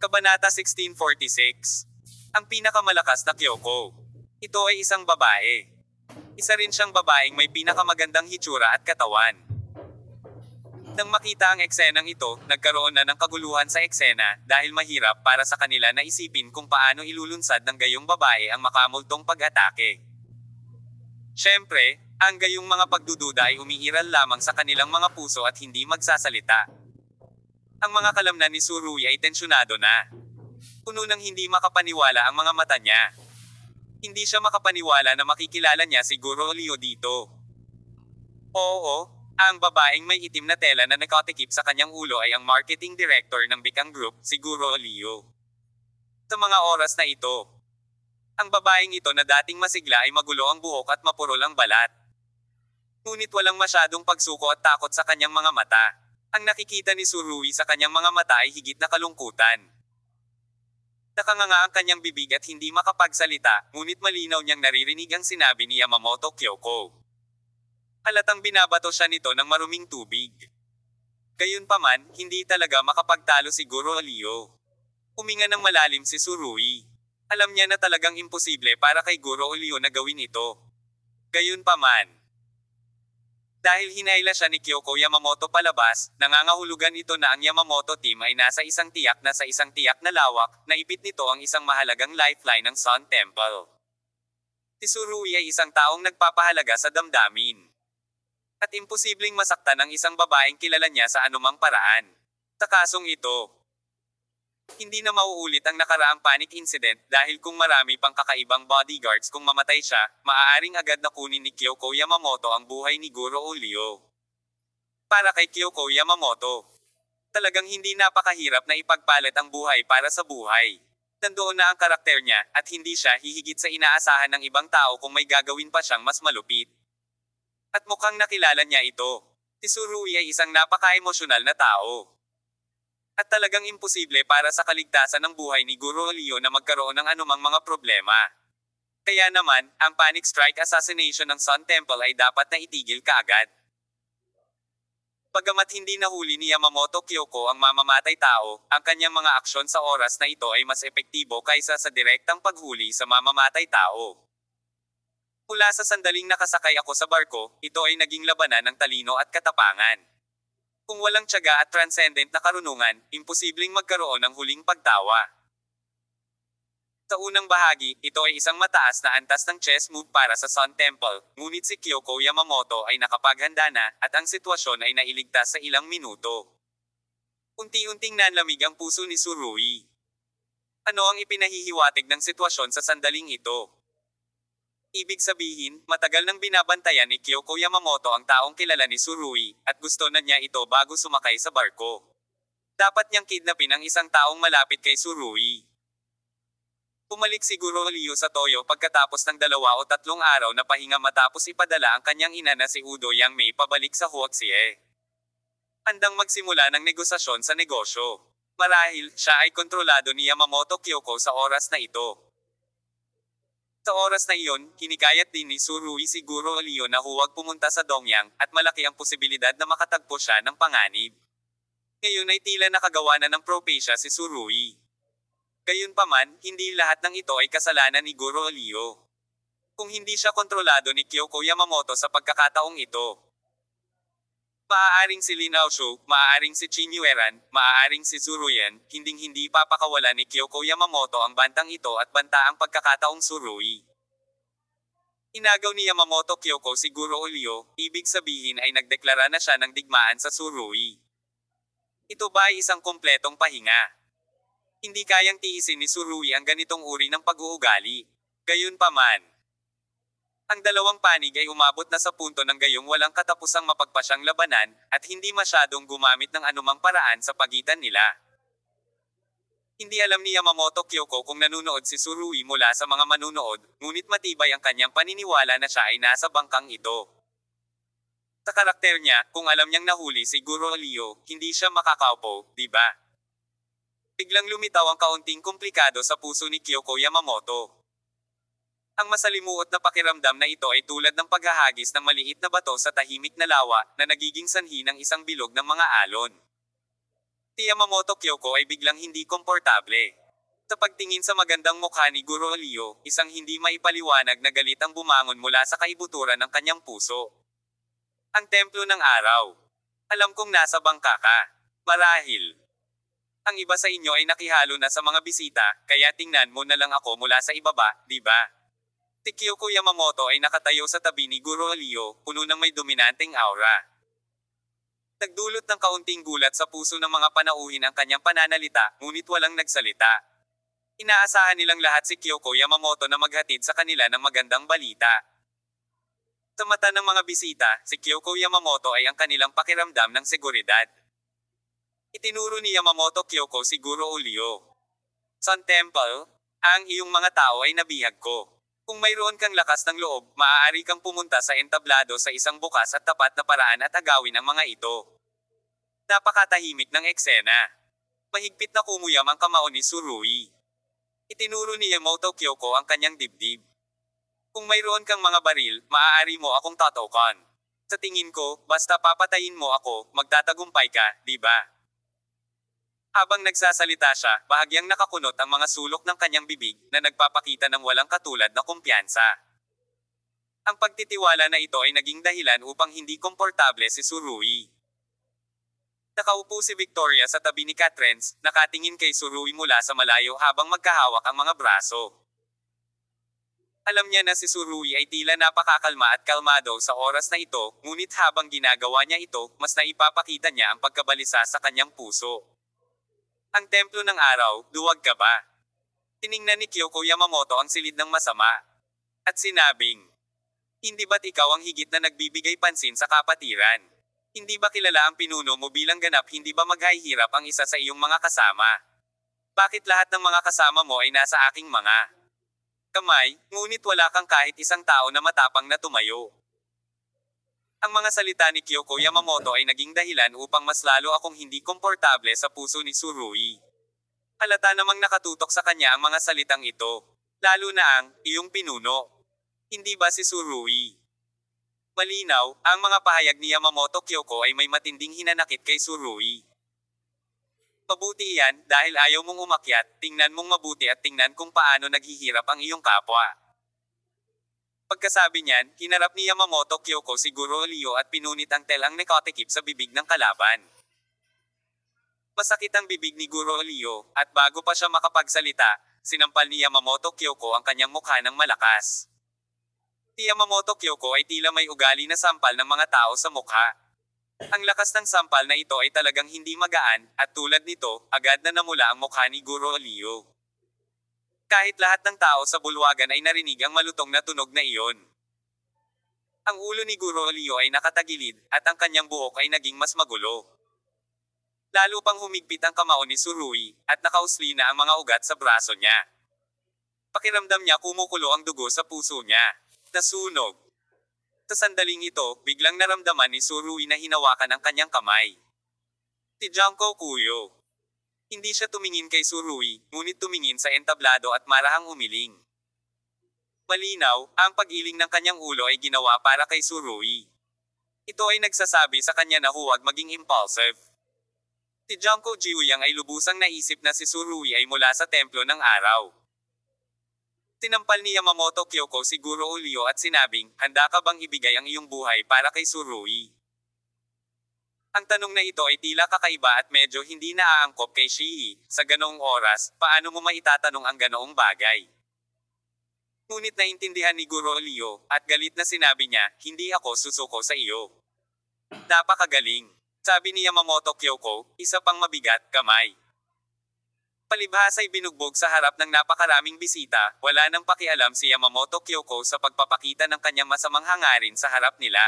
Kabanata 1646. Ang pinakamalakas na Kyoko. Ito ay isang babae. Isa rin siyang babaeng may pinakamagandang hitsura at katawan. Nang makita ang eksenang ito, nagkaroon na ng kaguluhan sa eksena, dahil mahirap para sa kanila na isipin kung paano ilulunsad ng gayong babae ang makamultong pag-atake. Siyempre, ang gayong mga pagdududa ay umiiral lamang sa kanilang mga puso at hindi magsasalita. Ang mga kalamnan ni Tsurui ay tensyonado na. Puno ng hindi makapaniwala ang mga mata niya. Hindi siya makapaniwala na makikilala niya si Guro Leo dito. Oo, ang babaeng may itim na tela na nakatikip sa kanyang ulo ay ang marketing director ng Bikang Group, si Guro Leo. Sa mga oras na ito, ang babaeng ito na dating masigla ay magulo ang buhok at mapurol ang balat. Ngunit walang masyadong pagsuko at takot sa kanyang mga mata. Ang nakikita ni Tsurui sa kanyang mga mata ay higit na kalungkutan. Nakanganga ang kanyang bibig at hindi makapagsalita, ngunit malinaw niyang naririnig ang sinabi ni Yamamoto Kyoko. Halatang binabato siya nito ng maruming tubig. Gayunpaman, hindi talaga makapagtalo si Guro Leo. Huminga ng malalim si Tsurui. Alam niya na talagang imposible para kay Guro Leo na gawin ito. Gayunpaman, dahil hinayla siya ni Kyoko Yamamoto palabas, nangangahulugan ito na ang Yamamoto team ay nasa isang tiyak na lawak, naipit nito ang isang mahalagang lifeline ng Sun Temple. Si Tsurui ay isang taong nagpapahalaga sa damdamin. At imposibleng masaktan ang isang babaeng kilala niya sa anumang paraan. Sa kasong ito, hindi na mauulit ang nakaraang panic incident dahil kung marami pang kakaibang bodyguards kung mamatay siya, maaaring agad na kunin ni Kyoko Yamamoto ang buhay ni Guro Leo. Para kay Kyoko Yamamoto, talagang hindi napakahirap na ipagpalit ang buhay para sa buhay. Nandoon na ang karakter niya, at hindi siya hihigit sa inaasahan ng ibang tao kung may gagawin pa siyang mas malupit. At mukhang nakilala niya ito. Si Tsurui ay isang napaka-emosyonal na tao. At talagang imposible para sa kaligtasan ng buhay ni Guro Leo na magkaroon ng anumang mga problema. Kaya naman, ang panic strike assassination ng Sun Temple ay dapat na itigil kaagad. Bagamat hindi nahuli ni Yamamoto Kyoko ang mamamatay tao, ang kanyang mga aksyon sa oras na ito ay mas epektibo kaysa sa direktang paghuli sa mamamatay tao. Mula sa sandaling nakasakay ako sa barko, ito ay naging labanan ng talino at katapangan. Kung walang tiyaga at transcendent na karunungan, imposibleng magkaroon ng huling pagtawa. Sa unang bahagi, ito ay isang mataas na antas ng chess move para sa Sun Temple, ngunit si Kyoko Yamamoto ay nakapaghanda na, at ang sitwasyon ay nailigtas sa ilang minuto. Unti-unting nanlamig ang puso ni Tsurui. Ano ang ipinahihiwatig ng sitwasyon sa sandaling ito? Ibig sabihin, matagal nang binabantayan ni Kyoko Yamamoto ang taong kilala ni Tsurui, at gusto na niya ito bago sumakay sa barko. Dapat niyang kidnapin ang isang taong malapit kay Tsurui. Pumalik si Guro Leo sa Toyo pagkatapos ng 2 o 3 araw na pahinga matapos ipadala ang kanyang ina na si Udo Yang-mei pabalik sa Huoxie. Handang magsimula ng negosasyon sa negosyo. Marahil, siya ay kontrolado ni Yamamoto Kyoko sa oras na ito. Sa oras na iyon, hinikayat din ni Tsurui si Guro Leo na huwag pumunta sa Dongyang, at malaki ang posibilidad na makatagpo siya ng panganib. Ngayon ay tila nakagawa na ng propesya si Tsurui. Gayunpaman, hindi lahat ng ito ay kasalanan ni Guro Leo. Kung hindi siya kontrolado ni Kyoko Yamamoto sa pagkakataong ito, maaaring si Lin Aoshu, maaaring si Qin Yueran, maaaring si Tsuruyan, hinding-hindi papakawala ni Kyoko Yamamoto ang bantang ito at banta ang pagkakataong Tsurui. Inagaw ni Yamamoto Kyoko si Guro Leo, ibig sabihin ay nagdeklara na siya ng digmaan sa Tsurui. Ito ba ay isang kumpletong pahinga? Hindi kayang tiisin ni Tsurui ang ganitong uri ng pag-uugali. Gayunpaman, ang dalawang panig ay umabot na sa punto ng gayong walang katapusang mapagpasyang labanan, at hindi masyadong gumamit ng anumang paraan sa pagitan nila. Hindi alam ni Yamamoto Kyoko kung nanunood si Tsurui mula sa mga manunood, ngunit matibay ang kanyang paniniwala na siya ay nasa bangkang ito. Sa karakter niya, kung alam niyang nahuli si Guro Leo, hindi siya makakaupo, di ba? Biglang lumitaw ang kaunting komplikado sa puso ni Kyoko Yamamoto. Ang masalimuot na pakiramdam na ito ay tulad ng paghahagis ng maliit na bato sa tahimik na lawa, na nagiging sanhi ng isang bilog ng mga alon. Si Yamamoto Kyoko ay biglang hindi komportable. Sa pagtingin sa magandang mukha ni Guro Leo, isang hindi maipaliwanag na galit ang bumangon mula sa kaibuturan ng kanyang puso. Ang templo ng araw. Alam kong nasa bangka ka. Marahil. Ang iba sa inyo ay nakihalo na sa mga bisita, kaya tingnan mo na lang ako mula sa ibaba, di ba? Si Kyoko Yamamoto ay nakatayo sa tabi ni Guro Leo, puno ng may dominanteng aura. Nagdulot ng kaunting gulat sa puso ng mga panauhin ang kanyang pananalita, ngunit walang nagsalita. Inaasahan nilang lahat si Kyoko Yamamoto na maghatid sa kanila ng magandang balita. Sa mata ng mga bisita, si Kyoko Yamamoto ay ang kanilang pakiramdam ng seguridad. Itinuro ni Yamamoto Kyoko si Guro Leo. Sun Temple, ang iyong mga tao ay nabihag ko. Kung mayroon kang lakas ng loob, maaari kang pumunta sa entablado sa isang bukas at tapat na paraan at agawin ang mga ito. Napakatahimik ng eksena. Mahigpit na kumuyam ang kamao ni Tsurui. Itinuro ni Yamamoto Kyoko ang kanyang dibdib. Kung mayroon kang mga baril, maaari mo akong tatokan. Sa tingin ko, basta papatayin mo ako, magtatagumpay ka, di ba? Habang nagsasalita siya, bahagyang nakakunot ang mga sulok ng kanyang bibig, na nagpapakita ng walang katulad na kumpiyansa. Ang pagtitiwala na ito ay naging dahilan upang hindi komportable si Tsurui. Nakaupo si Victoria sa tabi ni Catherine, nakatingin kay Tsurui mula sa malayo habang magkahawak ang mga braso. Alam niya na si Tsurui ay tila napakakalma at kalmado sa oras na ito, ngunit habang ginagawa niya ito, mas naipapakita niya ang pagkabalisa sa kanyang puso. Ang templo ng araw, duwag ka ba? Tiningnan ni Kyoko Yamamoto ang silid ng masama. At sinabing, hindi ba't ikaw ang higit na nagbibigay pansin sa kapatiran? Hindi ba kilala ang pinuno mo bilang ganap, hindi ba maghahirap ang isa sa iyong mga kasama? Bakit lahat ng mga kasama mo ay nasa aking mga kamay, ngunit wala kang kahit isang tao na matapang na tumayo? Ang mga salita ni Kyoko Yamamoto ay naging dahilan upang mas lalo akong hindi komportable sa puso ni Tsurui. Halata namang nakatutok sa kanya ang mga salitang ito. Lalo na ang, iyong pinuno. Hindi ba si Tsurui? Malinaw, ang mga pahayag ni Yamamoto Kyoko ay may matinding hinanakit kay Tsurui. Mabuti iyan, dahil ayaw mong umakyat, tingnan mong mabuti at tingnan kung paano naghihirap ang iyong kapwa. Pagkasabi niyan, hinarap ni Yamamoto Kyoko si Guro Leo at pinunit ang telang nakatikip sa bibig ng kalaban. Masakit ang bibig ni Guro Leo, at bago pa siya makapagsalita, sinampal ni Yamamoto Kyoko ang kanyang mukha ng malakas. Si Yamamoto Kyoko ay tila may ugali na sampal ng mga tao sa mukha. Ang lakas ng sampal na ito ay talagang hindi magaan, at tulad nito, agad na namula ang mukha ni Guro Leo. Kahit lahat ng tao sa bulwagan ay narinig ang malutong na tunog na iyon. Ang ulo ni Guro Leo ay nakatagilid, at ang kanyang buhok ay naging mas magulo. Lalo pang humigpit ang kamao ni Tsurui, at nakausli na ang mga ugat sa braso niya. Pakiramdam niya kumukulo ang dugo sa puso niya. Nasunog. Sa sandaling ito, biglang naramdaman ni Tsurui na hinawakan ang kanyang kamay. Si Junko Kuyo. Hindi siya tumingin kay Tsurui, ngunit tumingin sa entablado at marahang umiling. Malinaw, ang pag-iling ng kanyang ulo ay ginawa para kay Tsurui. Ito ay nagsasabi sa kanya na huwag maging impulsive. Si Junko Jiuyang ay lubusang naisip na si Tsurui ay mula sa templo ng araw. Tinampal ni Yamamoto Kyoko si Guro Leo at sinabing, handa ka bang ibigay ang iyong buhay para kay Tsurui? Ang tanong na ito ay tila kakaiba at medyo hindi naaangkop kay Shii. Sa ganoong oras, paano mo maitatanong ang ganoong bagay? Ngunit naintindihan ni Guro Leo, at galit na sinabi niya, hindi ako susuko sa iyo. Napakagaling. Sabi ni Yamamoto Kyoko, isa pang mabigat, kamay. Palibhasa'y binugbog sa harap ng napakaraming bisita, wala nang pakialam si Yamamoto Kyoko sa pagpapakita ng kanyang masamang hangarin sa harap nila.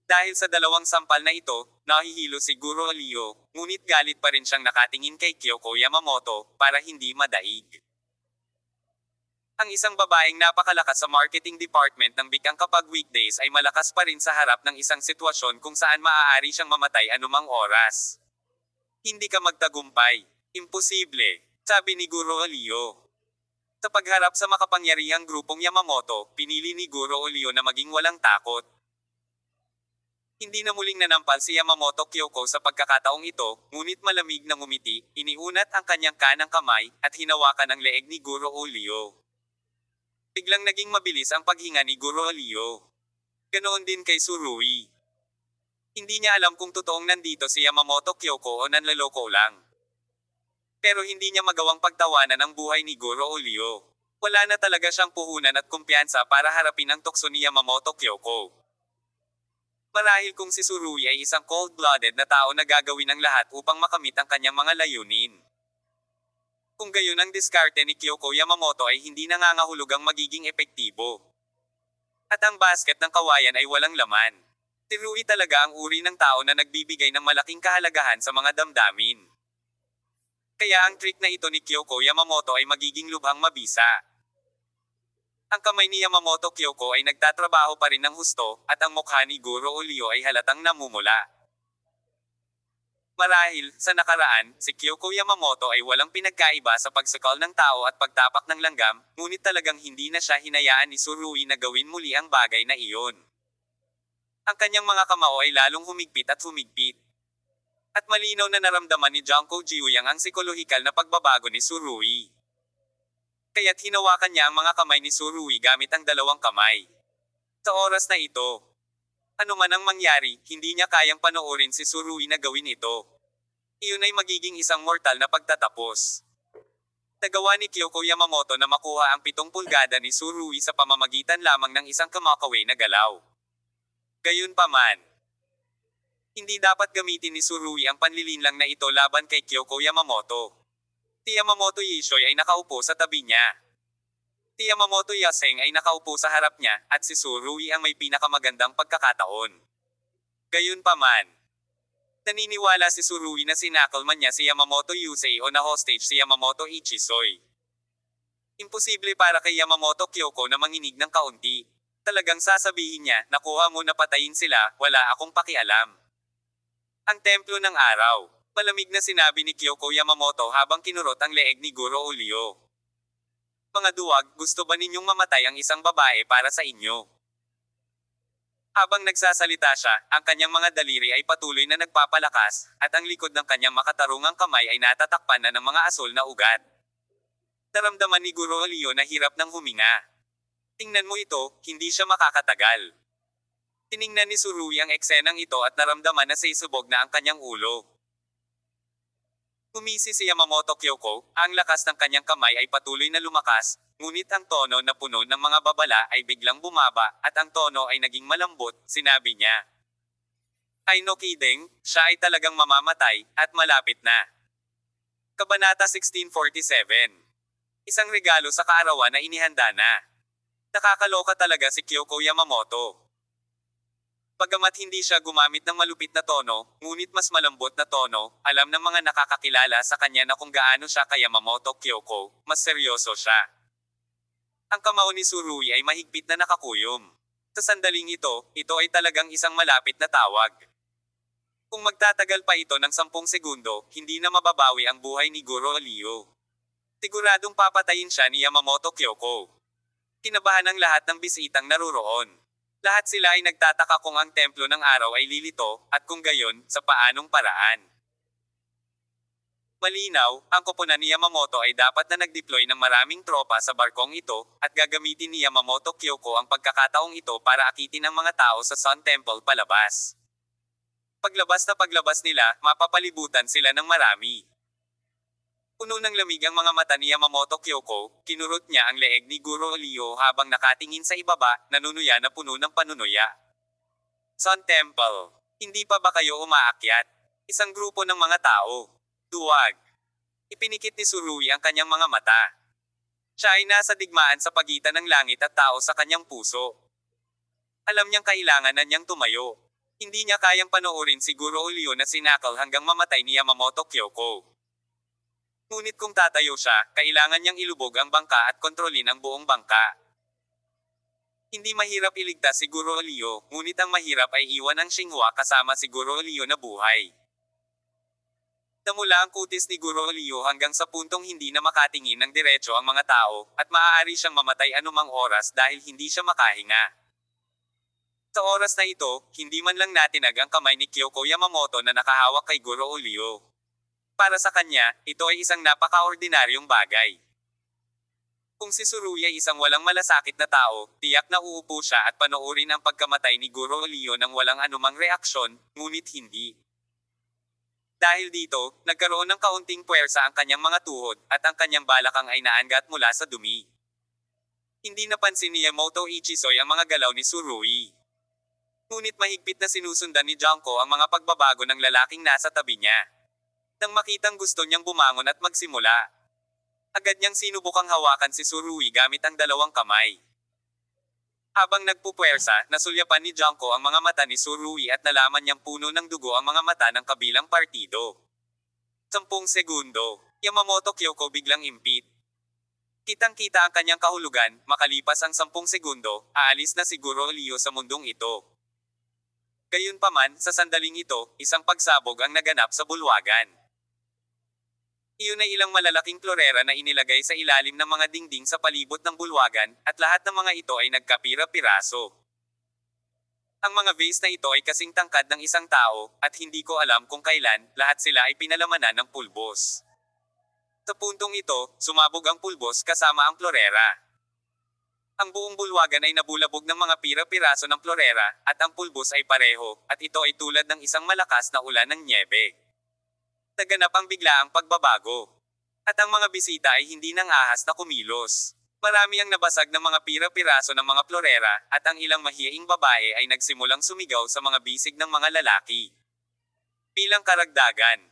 Dahil sa dalawang sampal na ito, nahihilo si Guro Leo, ngunit galit pa rin siyang nakatingin kay Kyoko Yamamoto, para hindi madaig. Ang isang babaeng napakalakas sa marketing department ng Bikang kapag weekdays ay malakas pa rin sa harap ng isang sitwasyon kung saan maaari siyang mamatay anumang oras. Hindi ka magtagumpay. Imposible, sabi ni Guro Leo. Sa pagharap sa makapangyarihang grupong Yamamoto, pinili ni Guro Leo na maging walang takot. Hindi na muling nanampal si Yamamoto Kyoko sa pagkakataong ito, ngunit malamig na ngumiti, iniunat ang kanyang kanang kamay, at hinawakan ang leeg ni Guro Olio. Biglang naging mabilis ang paghinga ni Guro Olio. Ganoon din kay Tsurui. Hindi niya alam kung totoong nandito si Yamamoto Kyoko o nanloloko lang. Pero hindi niya magawang pagtawanan ang buhay ni Guro Olio. Wala na talaga siyang puhunan at kumpiyansa para harapin ang tukso ni Yamamoto Kyoko. Marahil kung si Tsurui ay isang cold-blooded na tao na gagawin ang lahat upang makamit ang kanyang mga layunin. Kung gayon ang diskarte ni Kyoko Yamamoto ay hindi nangangahulugang magiging epektibo. At ang basket ng kawayan ay walang laman. Tsurui talaga ang uri ng tao na nagbibigay ng malaking kahalagahan sa mga damdamin. Kaya ang trick na ito ni Kyoko Yamamoto ay magiging lubhang mabisa. Ang kamay ni Yamamoto Kyoko ay nagtatrabaho pa rin ng husto, at ang mukha ni Guro Olio ay halatang namumula. Marahil, sa nakaraan, si Kyoko Yamamoto ay walang pinagkaiba sa pagsakal ng tao at pagtapak ng langgam, ngunit talagang hindi na siya hinayaan ni Tsurui na gawin muli ang bagay na iyon. Ang kanyang mga kamao ay lalong humigpit at humigpit. At malinaw na naramdaman ni Junko Jiuyang ang psikolohikal na pagbabago ni Tsurui. Kaya't hinawakan niya ang mga kamay ni Tsurui gamit ang dalawang kamay. Sa oras na ito, ano man ang mangyari, hindi niya kayang panoorin si Tsurui na gawin ito. Iyon ay magiging isang mortal na pagtatapos. Nagawa ni Kyoko Yamamoto na makuha ang 7 pulgada ni Tsurui sa pamamagitan lamang ng isang kamakaway na galaw. Gayunpaman, hindi dapat gamitin ni Tsurui ang panlilinlang na ito laban kay Kyoko Yamamoto. Si Yamamoto Yishoy ay nakaupo sa tabi niya. Si Yamamoto Yaseng ay nakaupo sa harap niya, at si Tsurui ang may pinakamagandang pagkakataon. Gayunpaman, naniniwala si Tsurui na sinakalman niya si Yamamoto Yusei o na-hostage si Yamamoto Ichisoy. Imposible para kay Yamamoto Kyoko na manginig ng kaunti. Talagang sasabihin niya, nakuha mo na patayin sila, wala akong pakialam. Ang templo ng araw. Malamig na sinabi ni Kyoko Yamamoto habang kinurot ang leeg ni Guro Olio. Mga duwag, gusto ba ninyong mamatay ang isang babae para sa inyo? Habang nagsasalita siya, ang kanyang mga daliri ay patuloy na nagpapalakas, at ang likod ng kanyang makatarungang kamay ay natatakpan na ng mga asol na ugat. Naramdaman ni Guro Olio na hirap ng huminga. Tingnan mo ito, hindi siya makakatagal. Tiningnan ni Tsurui ang eksenang ito at naramdaman na sisubog na ang kanyang ulo. Kumisi si Yamamoto Kyoko, ang lakas ng kanyang kamay ay patuloy na lumakas, ngunit ang tono na puno ng mga babala ay biglang bumaba, at ang tono ay naging malambot, sinabi niya. Ay no kidding, siya ay talagang mamamatay, at malapit na. Kabanata 1647. Isang regalo sa kaarawan na inihanda na. Nakakaloka talaga si Kyoko Yamamoto. Bagamat hindi siya gumamit ng malupit na tono, ngunit mas malambot na tono, alam ng mga nakakakilala sa kanya na kung gaano siya kay Yamamoto Kyoko, mas seryoso siya. Ang kamao ni Tsurui ay mahigpit na nakakuyom. Sa sandaling ito ay talagang isang malapit na tawag. Kung magtatagal pa ito ng 10 segundo, hindi na mababawi ang buhay ni Guro Olio. Siguradong papatayin siya ni Yamamoto Kyoko. Kinabahan ang lahat ng bisitang naruroon. Lahat sila ay nagtataka kung ang templo ng araw ay lilito, at kung gayon, sa paanong paraan. Malinaw, ang koponan ni Yamamoto ay dapat na nag-deploy ng maraming tropa sa barkong ito, at gagamitin ni Yamamoto Kyoko ang pagkakataong ito para akitin ang mga tao sa Sun Temple palabas. Paglabas nila, mapapalibutan sila ng marami. Puno ng lamig ang mga mata ni Yamamoto Kyoko, kinurot niya ang leeg ni Guro Olio habang nakatingin sa ibaba, nanunuya na puno ng panunuya. Sun Temple. Hindi pa ba kayo umaakyat? Isang grupo ng mga tao. Duwag. Ipinikit ni Tsurui ang kanyang mga mata. Siya ay nasa digmaan sa pagitan ng langit at tao sa kanyang puso. Alam niyang kailangan na niyang tumayo. Hindi niya kayang panoorin si Guro Olio na sinakal hanggang mamatay ni Yamamoto Kyoko. Ngunit kung tatayo siya, kailangan niyang ilubog ang bangka at kontrolin ang buong bangka. Hindi mahirap iligtas si Guro Olio, ngunit ang mahirap ay iwan ang Xinhua kasama si Guro Olio na buhay. Namula ang kutis ni Guro Olio hanggang sa puntong hindi na makatingin ng diretso ang mga tao, at maaari siyang mamatay anumang oras dahil hindi siya makahinga. Sa oras na ito, hindi man lang natinag ang kamay ni Kyoko Yamamoto na nakahawak kay Guro Olio. Para sa kanya, ito ay isang napaka-ordinaryong bagay. Kung si Tsurui ay isang walang malasakit na tao, tiyak na uupo siya at panoorin ang pagkamatay ni Guro Olio nang walang anumang reaksyon, ngunit hindi. Dahil dito, nagkaroon ng kaunting puwersa ang kanyang mga tuhod, at ang kanyang balakang ay naangat mula sa dumi. Hindi napansin ni Yamamoto Ichisoy ang mga galaw ni Tsurui. Ngunit mahigpit na sinusundan ni Junko ang mga pagbabago ng lalaking nasa tabi niya. Nang makitang gusto niyang bumangon at magsimula, agad niyang sinubukang hawakan si Tsurui gamit ang dalawang kamay. Habang nagpupwersa, nasulyapan ni Junko ang mga mata ni Tsurui at nalaman niyang puno ng dugo ang mga mata ng kabilang partido. 10 segundo. Yamamoto Kyoko biglang impit. Kitang-kita ang kanyang kahulugan, makalipas ang 10 segundo, aalis na si Guro Olio sa mundong ito. Gayunpaman, sa sandaling ito, isang pagsabog ang naganap sa bulwagan. Iyon ay ilang malalaking klorera na inilagay sa ilalim ng mga dingding sa palibot ng bulwagan, at lahat ng mga ito ay nagkapira-piraso. Ang mga vase na ito ay kasing tangkad ng isang tao, at hindi ko alam kung kailan, lahat sila ay pinalamanan ng pulbos. Sa puntong ito, sumabog ang pulbos kasama ang klorera. Ang buong bulwagan ay nabulabog ng mga pira-piraso ng klorera, at ang pulbos ay pareho, at ito ay tulad ng isang malakas na ulan ng nyebe. Naganap ang biglaang pagbabago. At ang mga bisita ay hindi nang ahas na kumilos. Marami ang nabasag ng mga pira-piraso ng mga klorera, at ang ilang mahiyaing babae ay nagsimulang sumigaw sa mga bisig ng mga lalaki. Bilang karagdagan,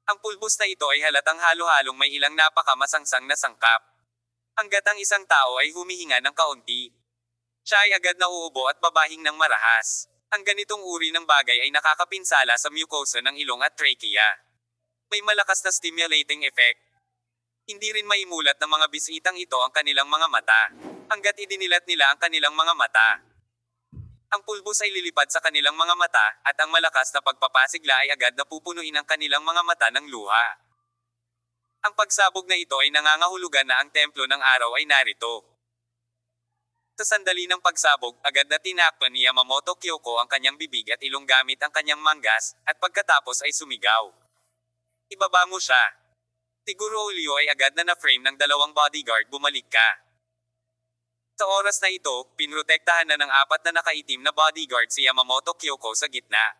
ang pulbos na ito ay halatang halo-halong may ilang napakamasangsang na sangkap. Hanggat ang isang tao ay humihinga ng kaunti, siya ay agad nauubo at babahing ng marahas. Ang ganitong uri ng bagay ay nakakapinsala sa mucosa ng ilong at trachea. May malakas na stimulating effect. Hindi rin maimulat ng mga bisitang ito ang kanilang mga mata, hanggat idinilat nila ang kanilang mga mata. Ang pulbos ay lilipad sa kanilang mga mata, at ang malakas na pagpapasigla ay agad na pupunuin ang kanilang mga mata ng luha. Ang pagsabog na ito ay nangangahulugan na ang templo ng araw ay narito. Sa sandali ng pagsabog, agad na tinakpan ni Yamamoto Kyoko ang kanyang bibig at ilong gamit ang kanyang manggas, at pagkatapos ay sumigaw. Ibaba mo siya. Si Guro Olio ay agad na na-frame ng dalawang bodyguard, bumalik ka. Sa oras na ito, pinrotektahan na ng 4 na nakaitim na bodyguard si Yamamoto Kyoko sa gitna.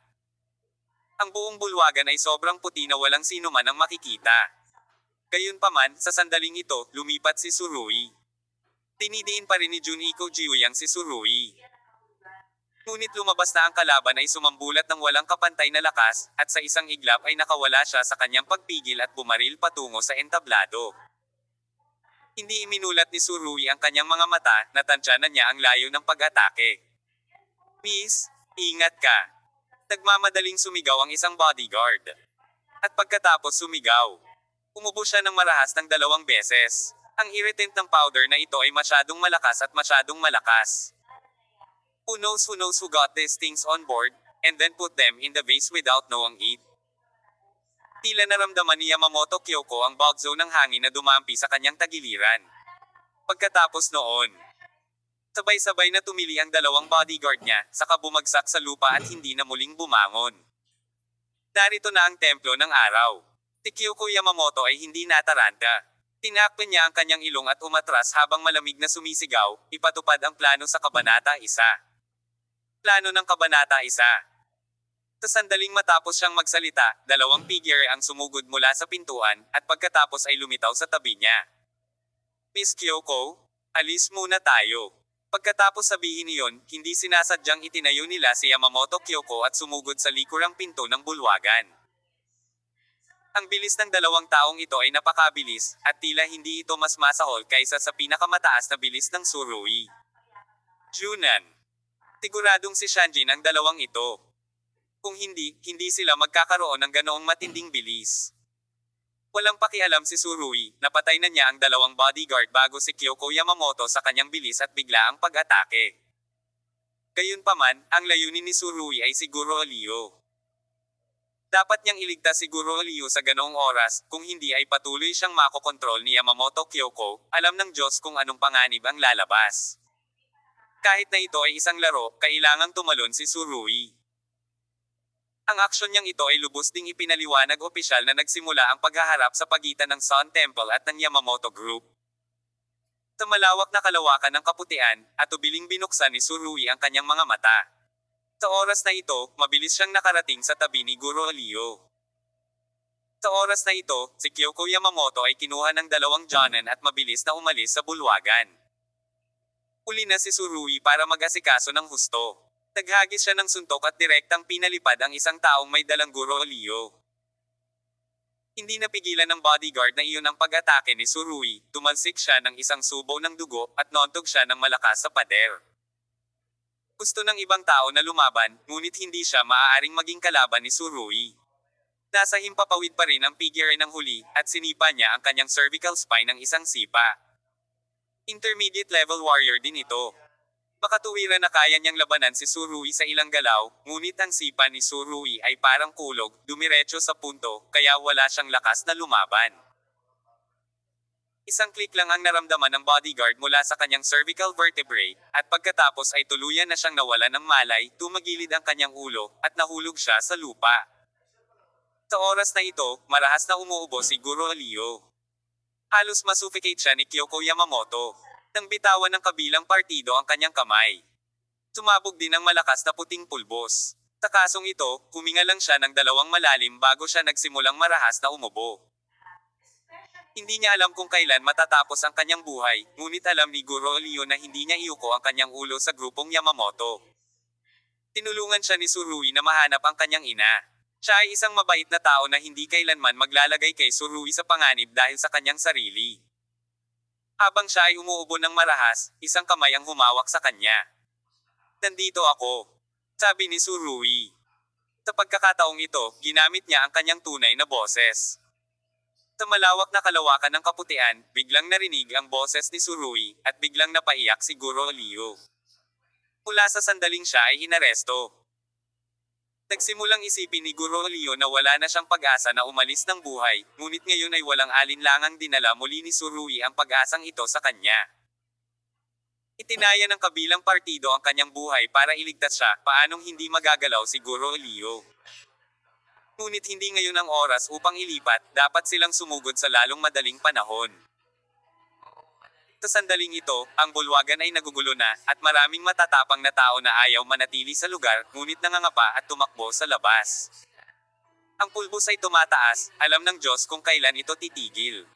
Ang buong bulwagan ay sobrang puti na walang sino man ang makikita. Gayunpaman, sa sandaling ito, lumipat si Tsurui. Tinidiin pa rin ni Juniko Jiuyang si Tsurui. Ngunit lumabas na ang kalaban ay sumambulat ng walang kapantay na lakas, at sa isang iglap ay nakawala siya sa kanyang pagpigil at bumaril patungo sa entablado. Hindi iminulat ni Tsurui ang kanyang mga mata, natansyanan niya ang layo ng pag-atake. Miss, ingat ka. Nagmamadaling sumigaw ang isang bodyguard. At pagkatapos sumigaw, umubo siya ng marahas ng 2 beses. Ang irritant ng powder na ito ay masyadong malakas at masyadong malakas. Who knows who got these things on board, and then put them in the vase without knowing it? Tila naramdaman ni Yamamoto Kyoko ang bugzo ng hangin na dumampi sa kanyang tagiliran. Pagkatapos noon, sabay-sabay na tumili ang 2 bodyguard niya, saka bumagsak sa lupa at hindi na muling bumangon. Narito na ang templo ng araw. Si Kyoko Yamamoto ay hindi nataranta. Tinakpan niya ang kanyang ilong at umatras habang malamig na sumisigaw, ipatupad ang plano sa Kabanata 1. Plano ng Kabanata 1. Sa sandaling matapos siyang magsalita, 2 figure ang sumugod mula sa pintuan, at pagkatapos ay lumitaw sa tabi niya. Miss Kyoko, alis muna tayo. Pagkatapos sabihin niyon, hindi sinasadyang itinayo nila si Yamamoto Kyoko at sumugod sa likurang pinto ng bulwagan. Ang bilis ng 2 taong ito ay napakabilis, at tila hindi ito mas masahol kaysa sa pinakamataas na bilis ng Tsurui. Junan. Siguradong si Shanjin ang 2 ito. Kung hindi sila magkakaroon ng ganoong matinding bilis. Walang pakialam si Tsurui, napatay na niya ang 2 bodyguard bago si Kyoko Yamamoto sa kanyang bilis at biglaang pag-atake. Gayunpaman, ang layunin ni Tsurui ay si Guro Olio. Dapat niyang iligtas si Guro Olio sa ganoong oras, kung hindi ay patuloy siyang makokontrol ni Yamamoto Kyoko, alam ng Diyos kung anong panganib ang lalabas. Kahit na ito ay isang laro, kailangang tumalon si Tsurui. Ang aksyon niyang ito ay lubos ding ipinaliwanag opisyal na nagsimula ang paghaharap sa pagitan ng Sun Temple at ng Yamamoto Group. Sa malawak na kalawakan ng kaputian, at ubiling binuksan ni Tsurui ang kanyang mga mata. Sa oras na ito, mabilis siyang nakarating sa tabi ni Guro Leo. Sa oras na ito, si Kyoko Yamamoto ay kinuha ng dalawang Jonin at mabilis na umalis sa bulwagan. Uli na si Tsurui para mag-asikaso ng husto. Naghagis siya ng suntok at direktang pinalipad ang isang taong may dalang Guro Leo. Hindi napigilan ng bodyguard na iyon ang pag-atake ni Tsurui, tumalsik siya ng isang subo ng dugo at nontog siya ng malakas sa pader. Gusto ng ibang tao na lumaban, ngunit hindi siya maaaring maging kalaban ni Tsurui. Nasa himpapawid pa rin ang figure ng huli, at sinipa niya ang kanyang cervical spine ng isang sipa. Intermediate level warrior din ito. Makatuwiran na kaya niyang labanan si Tsurui sa ilang galaw, ngunit ang sipa ni Tsurui ay parang kulog, dumiretso sa punto, kaya wala siyang lakas na lumaban. Isang click lang ang naramdaman ng bodyguard mula sa kanyang cervical vertebrae, at pagkatapos ay tuluyan na siyang nawalan ng malay, tumagilid ang kanyang ulo, at nahulog siya sa lupa. Sa oras na ito, marahas na umuubo si Guro Leo. Halos masuffocate siya ni Kyoko Yamamoto. Nang bitawan ng kabilang partido ang kanyang kamay. Sumabog din ang malakas na puting pulbos. Sa kasong ito, huminga lang siya ng dalawang malalim bago siya nagsimulang marahas na umubo. Hindi niya alam kung kailan matatapos ang kanyang buhay, ngunit alam ni Guro Leo na hindi niya iuko ang kanyang ulo sa grupong Yamamoto. Tinulungan siya ni Tsurui na mahanap ang kanyang ina. Siya ay isang mabait na tao na hindi kailanman maglalagay kay Tsurui sa panganib dahil sa kanyang sarili. Habang siya ay umuubo ng marahas, isang kamay ang humawak sa kanya. "Nandito ako," sabi ni Tsurui. Sa pagkakataong ito, ginamit niya ang kanyang tunay na boses. Sa malawak na kalawakan ng kaputian, biglang narinig ang boses ni Tsurui, at biglang napaiyak si Guro Leo. Mula sa sandaling siya ay inaresto. Nagsimulang isipin ni Guro Leo na wala na siyang pag-asa na umalis ng buhay, ngunit ngayon ay walang alinlangang dinala muli ni Tsurui ang pag-asang ito sa kanya. Itinaya ng kabilang partido ang kanyang buhay para iligtas siya, paanong hindi magagalaw si Guro Leo. Ngunit hindi ngayon ang oras upang ilipat, dapat silang sumugod sa lalong madaling panahon. Sa sandaling ito, ang bulwagan ay nagugulo na, at maraming matatapang na tao na ayaw manatili sa lugar, ngunit nangangapa at tumakbo sa labas. Ang pulbos ay tumataas, alam ng Diyos kung kailan ito titigil.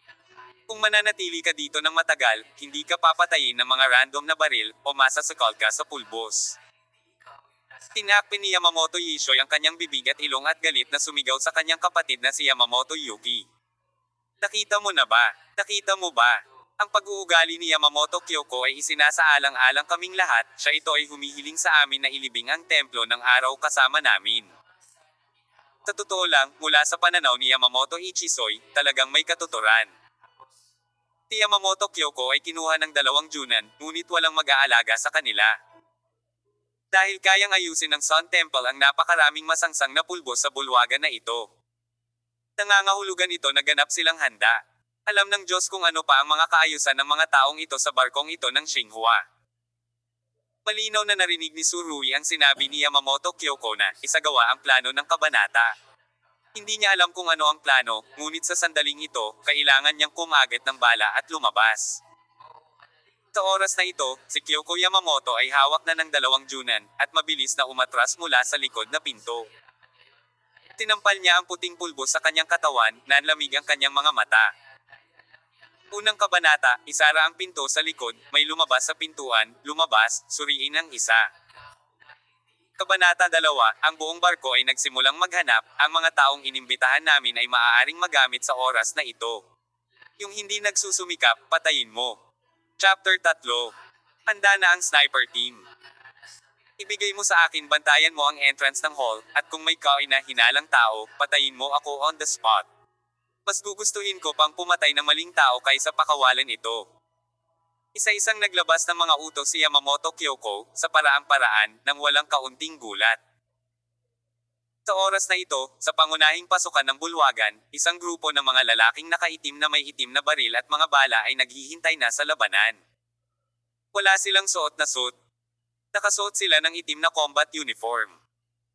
Kung mananatili ka dito ng matagal, hindi ka papatayin ng mga random na baril, o masasakal ka sa pulbos. Tinakpin ni Yamamoto Yishoy ang kanyang bibig at ilong at galit na sumigaw sa kanyang kapatid na si Yamamoto Yuki. "Nakita mo na ba? Nakita mo ba? Ang pag-uugali ni Yamamoto Kyoko ay isinasaalang-alang kaming lahat, siya ito ay humihiling sa amin na ilibing ang templo ng araw kasama namin." Sa totoo lang, mula sa pananaw ni Yamamoto Ichisoy, talagang may katuturan. Si Yamamoto Kyoko ay kinuha ng dalawang Junan, ngunit walang mag-aalaga sa kanila. Dahil kayang ayusin ng Sun Temple ang napakaraming masangsang na pulbos sa bulwagan na ito. Nangangahulugan ito na ganap silang handa. Alam ng Diyos kung ano pa ang mga kaayusan ng mga taong ito sa barkong ito ng Xinhua. Malinaw na narinig ni Tsurui ang sinabi ni Yamamoto Kyoko na isagawa ang plano ng kabanata. Hindi niya alam kung ano ang plano, ngunit sa sandaling ito, kailangan niyang kumagat ng bala at lumabas. Sa oras na ito, si Kyoko Yamamoto ay hawak na ng dalawang Junan, at mabilis na umatras mula sa likod na pinto. Tinampal niya ang puting pulbos sa kanyang katawan, nanlamig ang kanyang mga mata. Unang kabanata, isara ang pinto sa likod, may lumabas sa pintuan, lumabas, suriin ang isa. Kabanata 2, ang buong barko ay nagsimulang maghanap, ang mga taong inimbitahan namin ay maaaring magamit sa oras na ito. Yung hindi nagsusumikap, patayin mo. Chapter 3. Handa na ang sniper team. Ibigay mo sa akin, bantayan mo ang entrance ng hall, at kung may kaina-hinalang tao, patayin mo ako on the spot. Mas gugustuhin ko pang pumatay ng maling tao kaysa pakawalan ito. Isa-isang naglabas ng mga utos si Yamamoto Kyoko, sa paraang-paraan, nang walang kaunting gulat. Sa oras na ito, sa pangunahing pasukan ng bulwagan, isang grupo ng mga lalaking nakaitim na may itim na baril at mga bala ay naghihintay na sa labanan. Wala silang suot na suit. Nakasuot sila ng itim na combat uniform.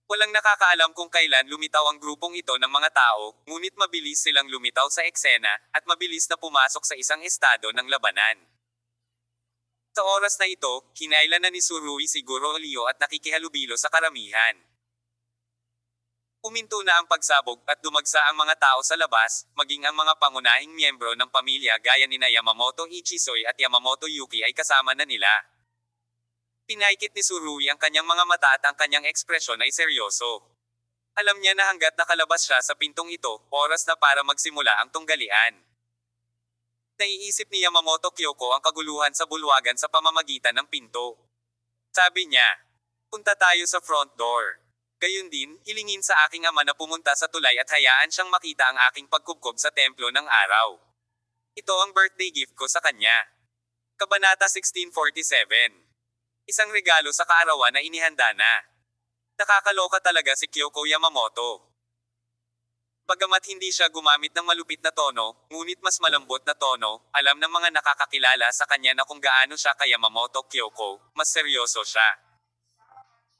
Walang nakakaalam kung kailan lumitaw ang grupong ito ng mga tao, ngunit mabilis silang lumitaw sa eksena, at mabilis na pumasok sa isang estado ng labanan. Sa oras na ito, kinailan na ni Tsurugi si Guro Leo at nakikihalubilo sa karamihan. Uminto na ang pagsabog at dumagsa ang mga tao sa labas, maging ang mga pangunahing miyembro ng pamilya gaya nina Yamamoto Ichisoy at Yamamoto Yuki ay kasama na nila. Pinaikit ni Tsurugi ang kanyang mga mata at ang kanyang ekspresyon ay seryoso. Alam niya na hanggat nakalabas siya sa pintong ito, oras na para magsimula ang tunggalian. Naiisip ni Yamamoto Kyoko ang kaguluhan sa bulwagan sa pamamagitan ng pinto. Sabi niya, punta tayo sa front door. Gayun din, hilingin sa aking ama na pumunta sa tulay at hayaan siyang makita ang aking pagkubkob sa templo ng araw. Ito ang birthday gift ko sa kanya. Kabanata 1647. Isang regalo sa kaarawan na inihanda na. Nakakaloka talaga si Kyoko Yamamoto. Bagamat hindi siya gumamit ng malupit na tono, ngunit mas malambot na tono, alam ng mga nakakakilala sa kanya na kung gaano siya kay Yamamoto Kyoko, mas seryoso siya.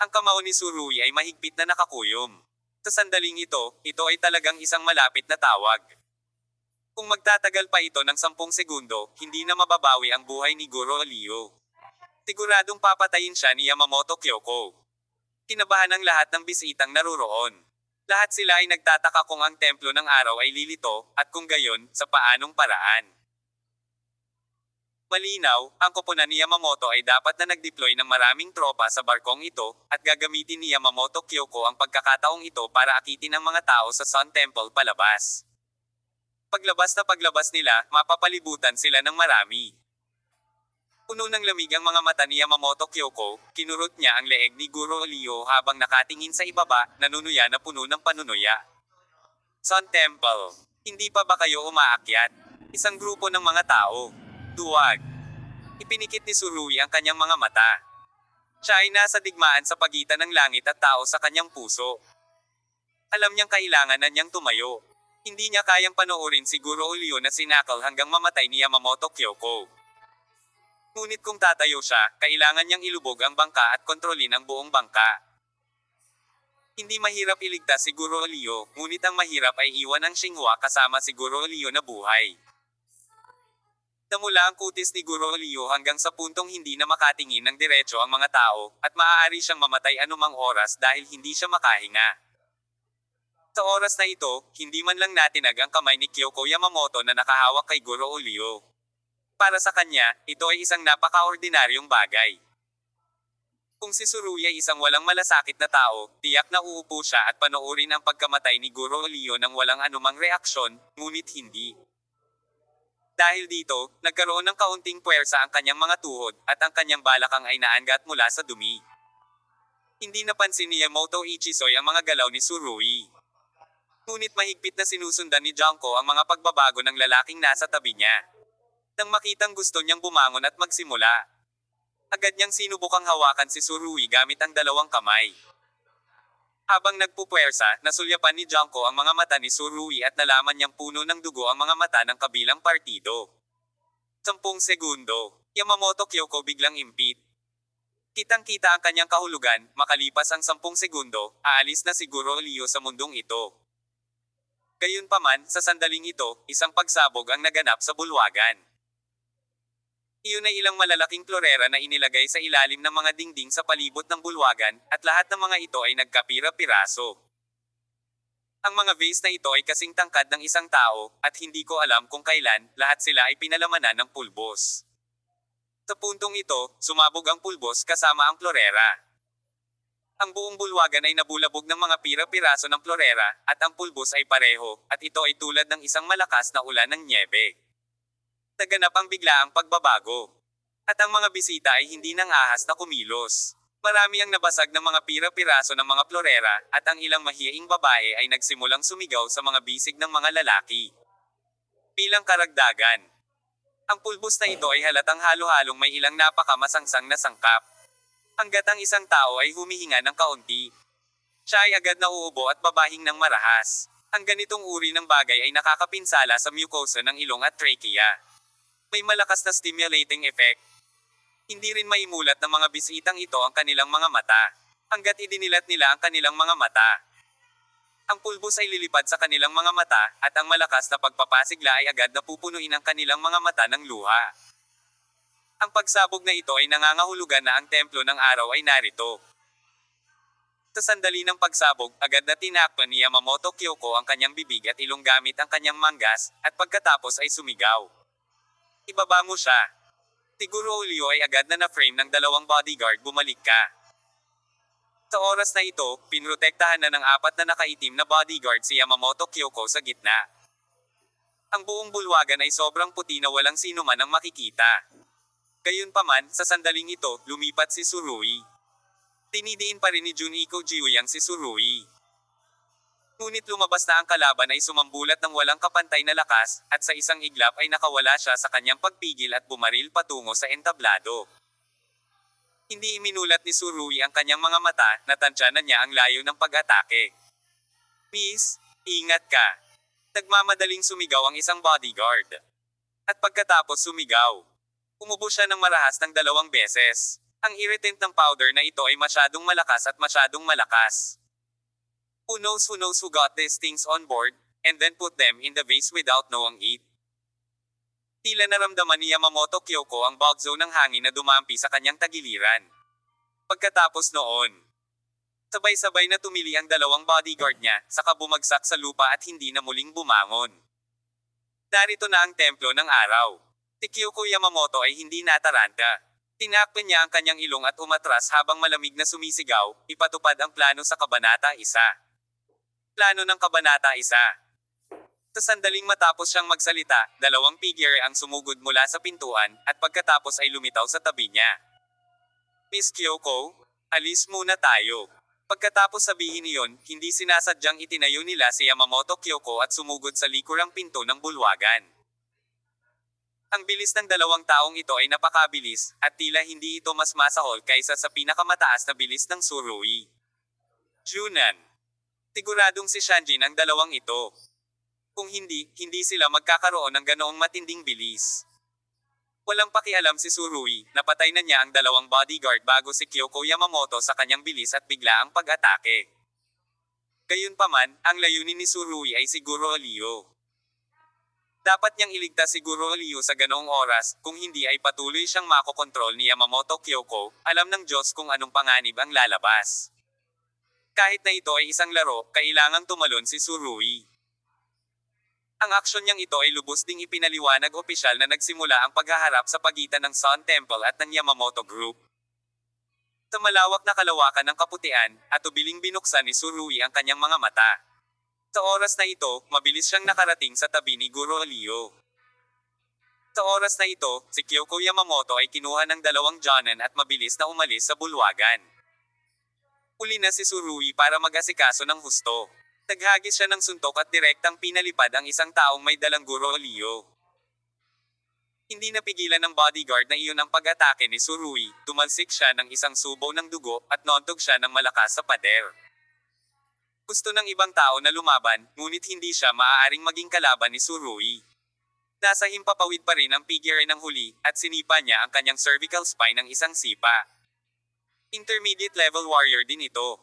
Ang kamao ni Tsurugi ay mahigpit na nakakuyom. Sa sandaling ito ay talagang isang malapit na tawag. Kung magtatagal pa ito ng 10 segundo, hindi na mababawi ang buhay ni Guro Leo. Siguradong papatayin siya ni Yamamoto Kyoko. Kinabahan ang lahat ng bisitang naruroon. Lahat sila ay nagtataka kung ang templo ng araw ay lilito, at kung gayon, sa paanong paraan. Malinaw, ang koponan ni Yamamoto ay dapat na nag-deploy ng maraming tropa sa barkong ito, at gagamitin ni Yamamoto Kyoko ang pagkakataong ito para akitin ang mga tao sa Sun Temple palabas. Paglabas nila, mapapalibutan sila ng marami. Puno ng lamig ang mga mata ni Yamamoto Kyoko, kinurot niya ang leeg ni Guro Leo habang nakatingin sa ibaba, nanunuya na puno ng panunuya. Sun Temple. Hindi pa ba kayo umaakyat? Isang grupo ng mga tao. Duwag. Ipinikit ni Tsurugi ang kanyang mga mata. Siya ay nasa digmaan sa pagitan ng langit at tao sa kanyang puso. Alam niyang kailangan na niyang tumayo. Hindi niya kayang panoorin si Guro Leo na sinakal hanggang mamatay ni Yamamoto Kyoko. Ngunit kung tatayo siya, kailangan niyang ilubog ang bangka at kontrolin ang buong bangka. Hindi mahirap iligtas si Guro Leo, ngunit ang mahirap ay iwan ang Xinhua kasama si Guro Leo na buhay. Namula ang kutis ni Guro Leo hanggang sa puntong hindi na makatingin ng diretso ang mga tao, at maaari siyang mamatay anumang oras dahil hindi siya makahinga. Sa oras na ito, hindi man lang natinag ang kamay ni Kyoko Yamamoto na nakahawak kay Guro Leo. Para sa kanya, ito ay isang napaka-ordinaryong bagay. Kung si Tsurugi ay isang walang malasakit na tao, tiyak na uupo siya at panoorin ang pagkamatay ni Guro Leo nang walang anumang reaksyon, ngunit hindi. Dahil dito, nagkaroon ng kaunting puwersa ang kanyang mga tuhod, at ang kanyang balakang ay naangat mula sa dumi. Hindi napansin ni Yamamoto Ichisoy ang mga galaw ni Tsurugi. Ngunit mahigpit na sinusundan ni Junko ang mga pagbabago ng lalaking nasa tabi niya. Nang makitang gusto niyang bumangon at magsimula, agad niyang sinubukang hawakan si Tsurugi gamit ang dalawang kamay. Habang nagpupwersa, nasulyapan ni Junko ang mga mata ni Tsurugi at nalaman niyang puno ng dugo ang mga mata ng kabilang partido. 10 segundo, Yamamoto Kyoko biglang impit. Kitang-kita ang kanyang kahulugan, makalipas ang 10 segundo, aalis na si Guro Leo sa mundong ito. Gayunpaman, sa sandaling ito, isang pagsabog ang naganap sa bulwagan. Iyon ay ilang malalaking florera na inilagay sa ilalim ng mga dingding sa palibot ng bulwagan, at lahat ng mga ito ay nagkapira-piraso. Ang mga vase na ito ay kasing tangkad ng isang tao, at hindi ko alam kung kailan, lahat sila ay pinalamanan ng pulbos. Sa puntong ito, sumabog ang pulbos kasama ang florera. Ang buong bulwagan ay nabulabog ng mga pira-piraso ng florera, at ang pulbos ay pareho, at ito ay tulad ng isang malakas na ulan ng nyebe. Naganap ang biglaang pagbabago. At ang mga bisita ay hindi nang ahas na kumilos. Marami ang nabasag ng mga pira-piraso ng mga florera, at ang ilang mahiyaing babae ay nagsimulang sumigaw sa mga bisig ng mga lalaki. Bilang karagdagan, ang pulbos na ito ay halatang halo-halong may ilang napakamasangsang na sangkap. Hanggat ang isang tao ay humihinga ng kaunti, siya ay agad na uubo at babahing ng marahas. Ang ganitong uri ng bagay ay nakakapinsala sa mucosa ng ilong at trachea. May malakas na stimulating effect. Hindi rin maimulat ng mga bisitang ito ang kanilang mga mata. Hanggat idinilat nila ang kanilang mga mata. Ang pulbos ay lilipad sa kanilang mga mata, at ang malakas na pagpapasigla ay agad na pupunuin ang kanilang mga mata ng luha. Ang pagsabog na ito ay nangangahulugan na ang templo ng araw ay narito. Sa sandali ng pagsabog, agad na tinakpan ni Yamamoto Kyoko ang kanyang bibig at ilong gamit ang kanyang manggas, at pagkatapos ay sumigaw. Ibaba mo siya. Siguro Ulyo ay agad na na-frame ng dalawang bodyguard, bumalik ka. Sa oras na ito, pinrotektahan na ng 4 na nakaitim na bodyguard si Yamamoto Kyoko sa gitna. Ang buong bulwagan ay sobrang puti na walang sino man ang makikita. Gayunpaman, sa sandaling ito, lumipat si Tsurui. Tinidiin pa rin ni Juniko Jiuyang si Tsurui. Ngunit lumabas na ang kalaban ay sumambulat ng walang kapantay na lakas, at sa isang iglap ay nakawala siya sa kanyang pagpigil at bumaril patungo sa entablado. Hindi iminulat ni Tsurui ang kanyang mga mata, natansyanan niya ang layo ng pag-atake. Miss, ingat ka. Nagmamadaling sumigaw ang isang bodyguard. At pagkatapos sumigaw, umubo siya ng marahas ng 2 beses. Ang irritant ng powder na ito ay masyadong malakas at masyadong malakas. Who knows who got these things on board, and then put them in the vase without knowing it. Tila naramdaman ni Yamamoto Kyoko ang bagzo ng hangin na dumampi sa kanyang tagiliran. Pagkatapos noon, sabay-sabay na tumili ang 2 bodyguard niya, saka bumagsak sa lupa at hindi na muling bumangon. Narito na ang templo ng araw. Si Kyoko Yamamoto ay hindi nataranta. Tinakpan niya ang kanyang ilong at umatras habang malamig na sumisigaw, ipatupad ang plano sa Kabanata 1. Plano ng Kabanata 1. Sa sandaling matapos siyang magsalita, 2 figure ang sumugod mula sa pintuan, at pagkatapos ay lumitaw sa tabi niya. Miss Kyoko, alis muna tayo. Pagkatapos sabihin niyon, hindi sinasadyang itinayo nila si Yamamoto Kyoko at sumugod sa likurang pinto ng bulwagan. Ang bilis ng 2 taong ito ay napakabilis, at tila hindi ito mas masahol kaysa sa pinakamataas na bilis ng Tsurui. Junan. Siguradong si Shanjin ang 2 ito. Kung hindi sila magkakaroon ng ganoong matinding bilis. Walang pakialam si Tsurui, napatay na niya ang 2 bodyguard bago si Kyoko Yamamoto sa kanyang bilis at biglaang pag-atake. Gayunpaman, ang layunin ni Tsurui ay si Guro Lyo. Dapat niyang iligtas si Guro Lyo sa ganoong oras, kung hindi ay patuloy siyang makokontrol ni Yamamoto Kyoko, alam ng Diyos kung anong panganib ang lalabas. Kahit na ito ay isang laro, kailangang tumalon si Tsurui. Ang aksyon niyang ito ay lubos ding ipinaliwanag opisyal na nagsimula ang paghaharap sa pagitan ng Sun Temple at ng Yamamoto Group. Sa malawak na kalawakan ng kaputian, at tubiling binuksan ni Tsurui ang kanyang mga mata. Sa oras na ito, mabilis siyang nakarating sa tabi ni Guro Lyo. Sa oras na ito, si Kyoko Yamamoto ay kinuha ng 2 Jonin at mabilis na umalis sa bulwagan. Uli na si Tsurui para mag-asikaso ng husto. Naghagis siya ng suntok at direktang pinalipad ang isang taong may dalang Guro Lyo. Hindi napigilan ng bodyguard na iyon ang pag-atake ni Tsurui, tumalsik siya ng isang subo ng dugo, at nontog siya ng malakas sa pader. Gusto ng ibang tao na lumaban, ngunit hindi siya maaaring maging kalaban ni Tsurui. Nasa himpapawid pa rin ang figure ng huli, at sinipa niya ang kanyang cervical spine ng isang sipa. Intermediate level warrior din ito.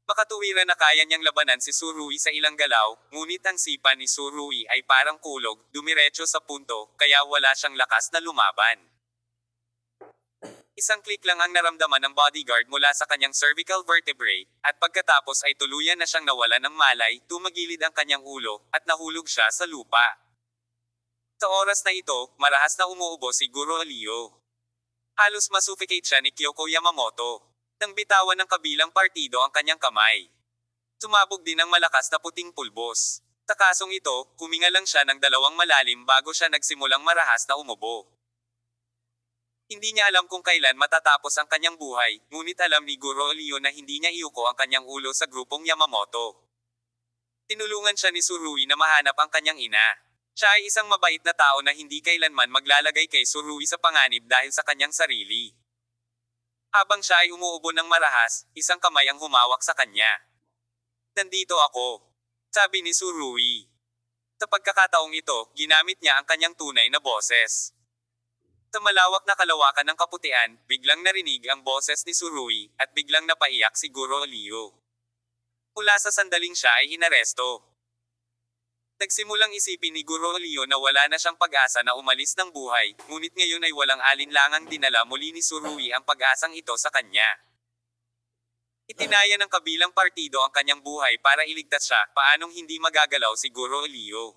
Makatuwiran na kaya niyang labanan si Tsurui sa ilang galaw, ngunit ang sipa ni Tsurui ay parang kulog, dumiretso sa punto, kaya wala siyang lakas na lumaban. Isang click lang ang naramdaman ng bodyguard mula sa kanyang cervical vertebrae, at pagkatapos ay tuluyan na siyang nawalan ng malay, tumagilid ang kanyang ulo, at nahulog siya sa lupa. Sa oras na ito, marahas na umuubo si Guro Lyo. Halos masuffocate siya ni Kyoko Yamamoto. Nang bitawan ng kabilang partido ang kanyang kamay. Sumabog din ang malakas na puting pulbos. Sa kasong ito, huminga lang siya ng 2 malalim bago siya nagsimulang marahas na umubo. Hindi niya alam kung kailan matatapos ang kanyang buhay, ngunit alam ni Guro Lyo na hindi niya iuko ang kanyang ulo sa grupong Yamamoto. Tinulungan siya ni Tsurui na mahanap ang kanyang ina. Siya ay isang mabait na tao na hindi kailanman maglalagay kay Tsurui sa panganib dahil sa kanyang sarili. Habang siya ay umuubo ng marahas, isang kamay ang humawak sa kanya. Nandito ako, sabi ni Tsurui. Sa pagkakataong ito, ginamit niya ang kanyang tunay na boses. Sa malawak na kalawakan ng kaputian, biglang narinig ang boses ni Surui, at biglang napaiyak si Guro Liu. Mula sa sandaling siya ay inaresto. Nagsimulang isipin ni Guro Liu na wala na siyang pag-asa na umalis ng buhay, ngunit ngayon ay walang alinlangang dinala muli ni Surui ang pag-asang ito sa kanya. Itinaya ng kabilang partido ang kanyang buhay para iligtas siya, paanong hindi magagalaw si Guro Liu.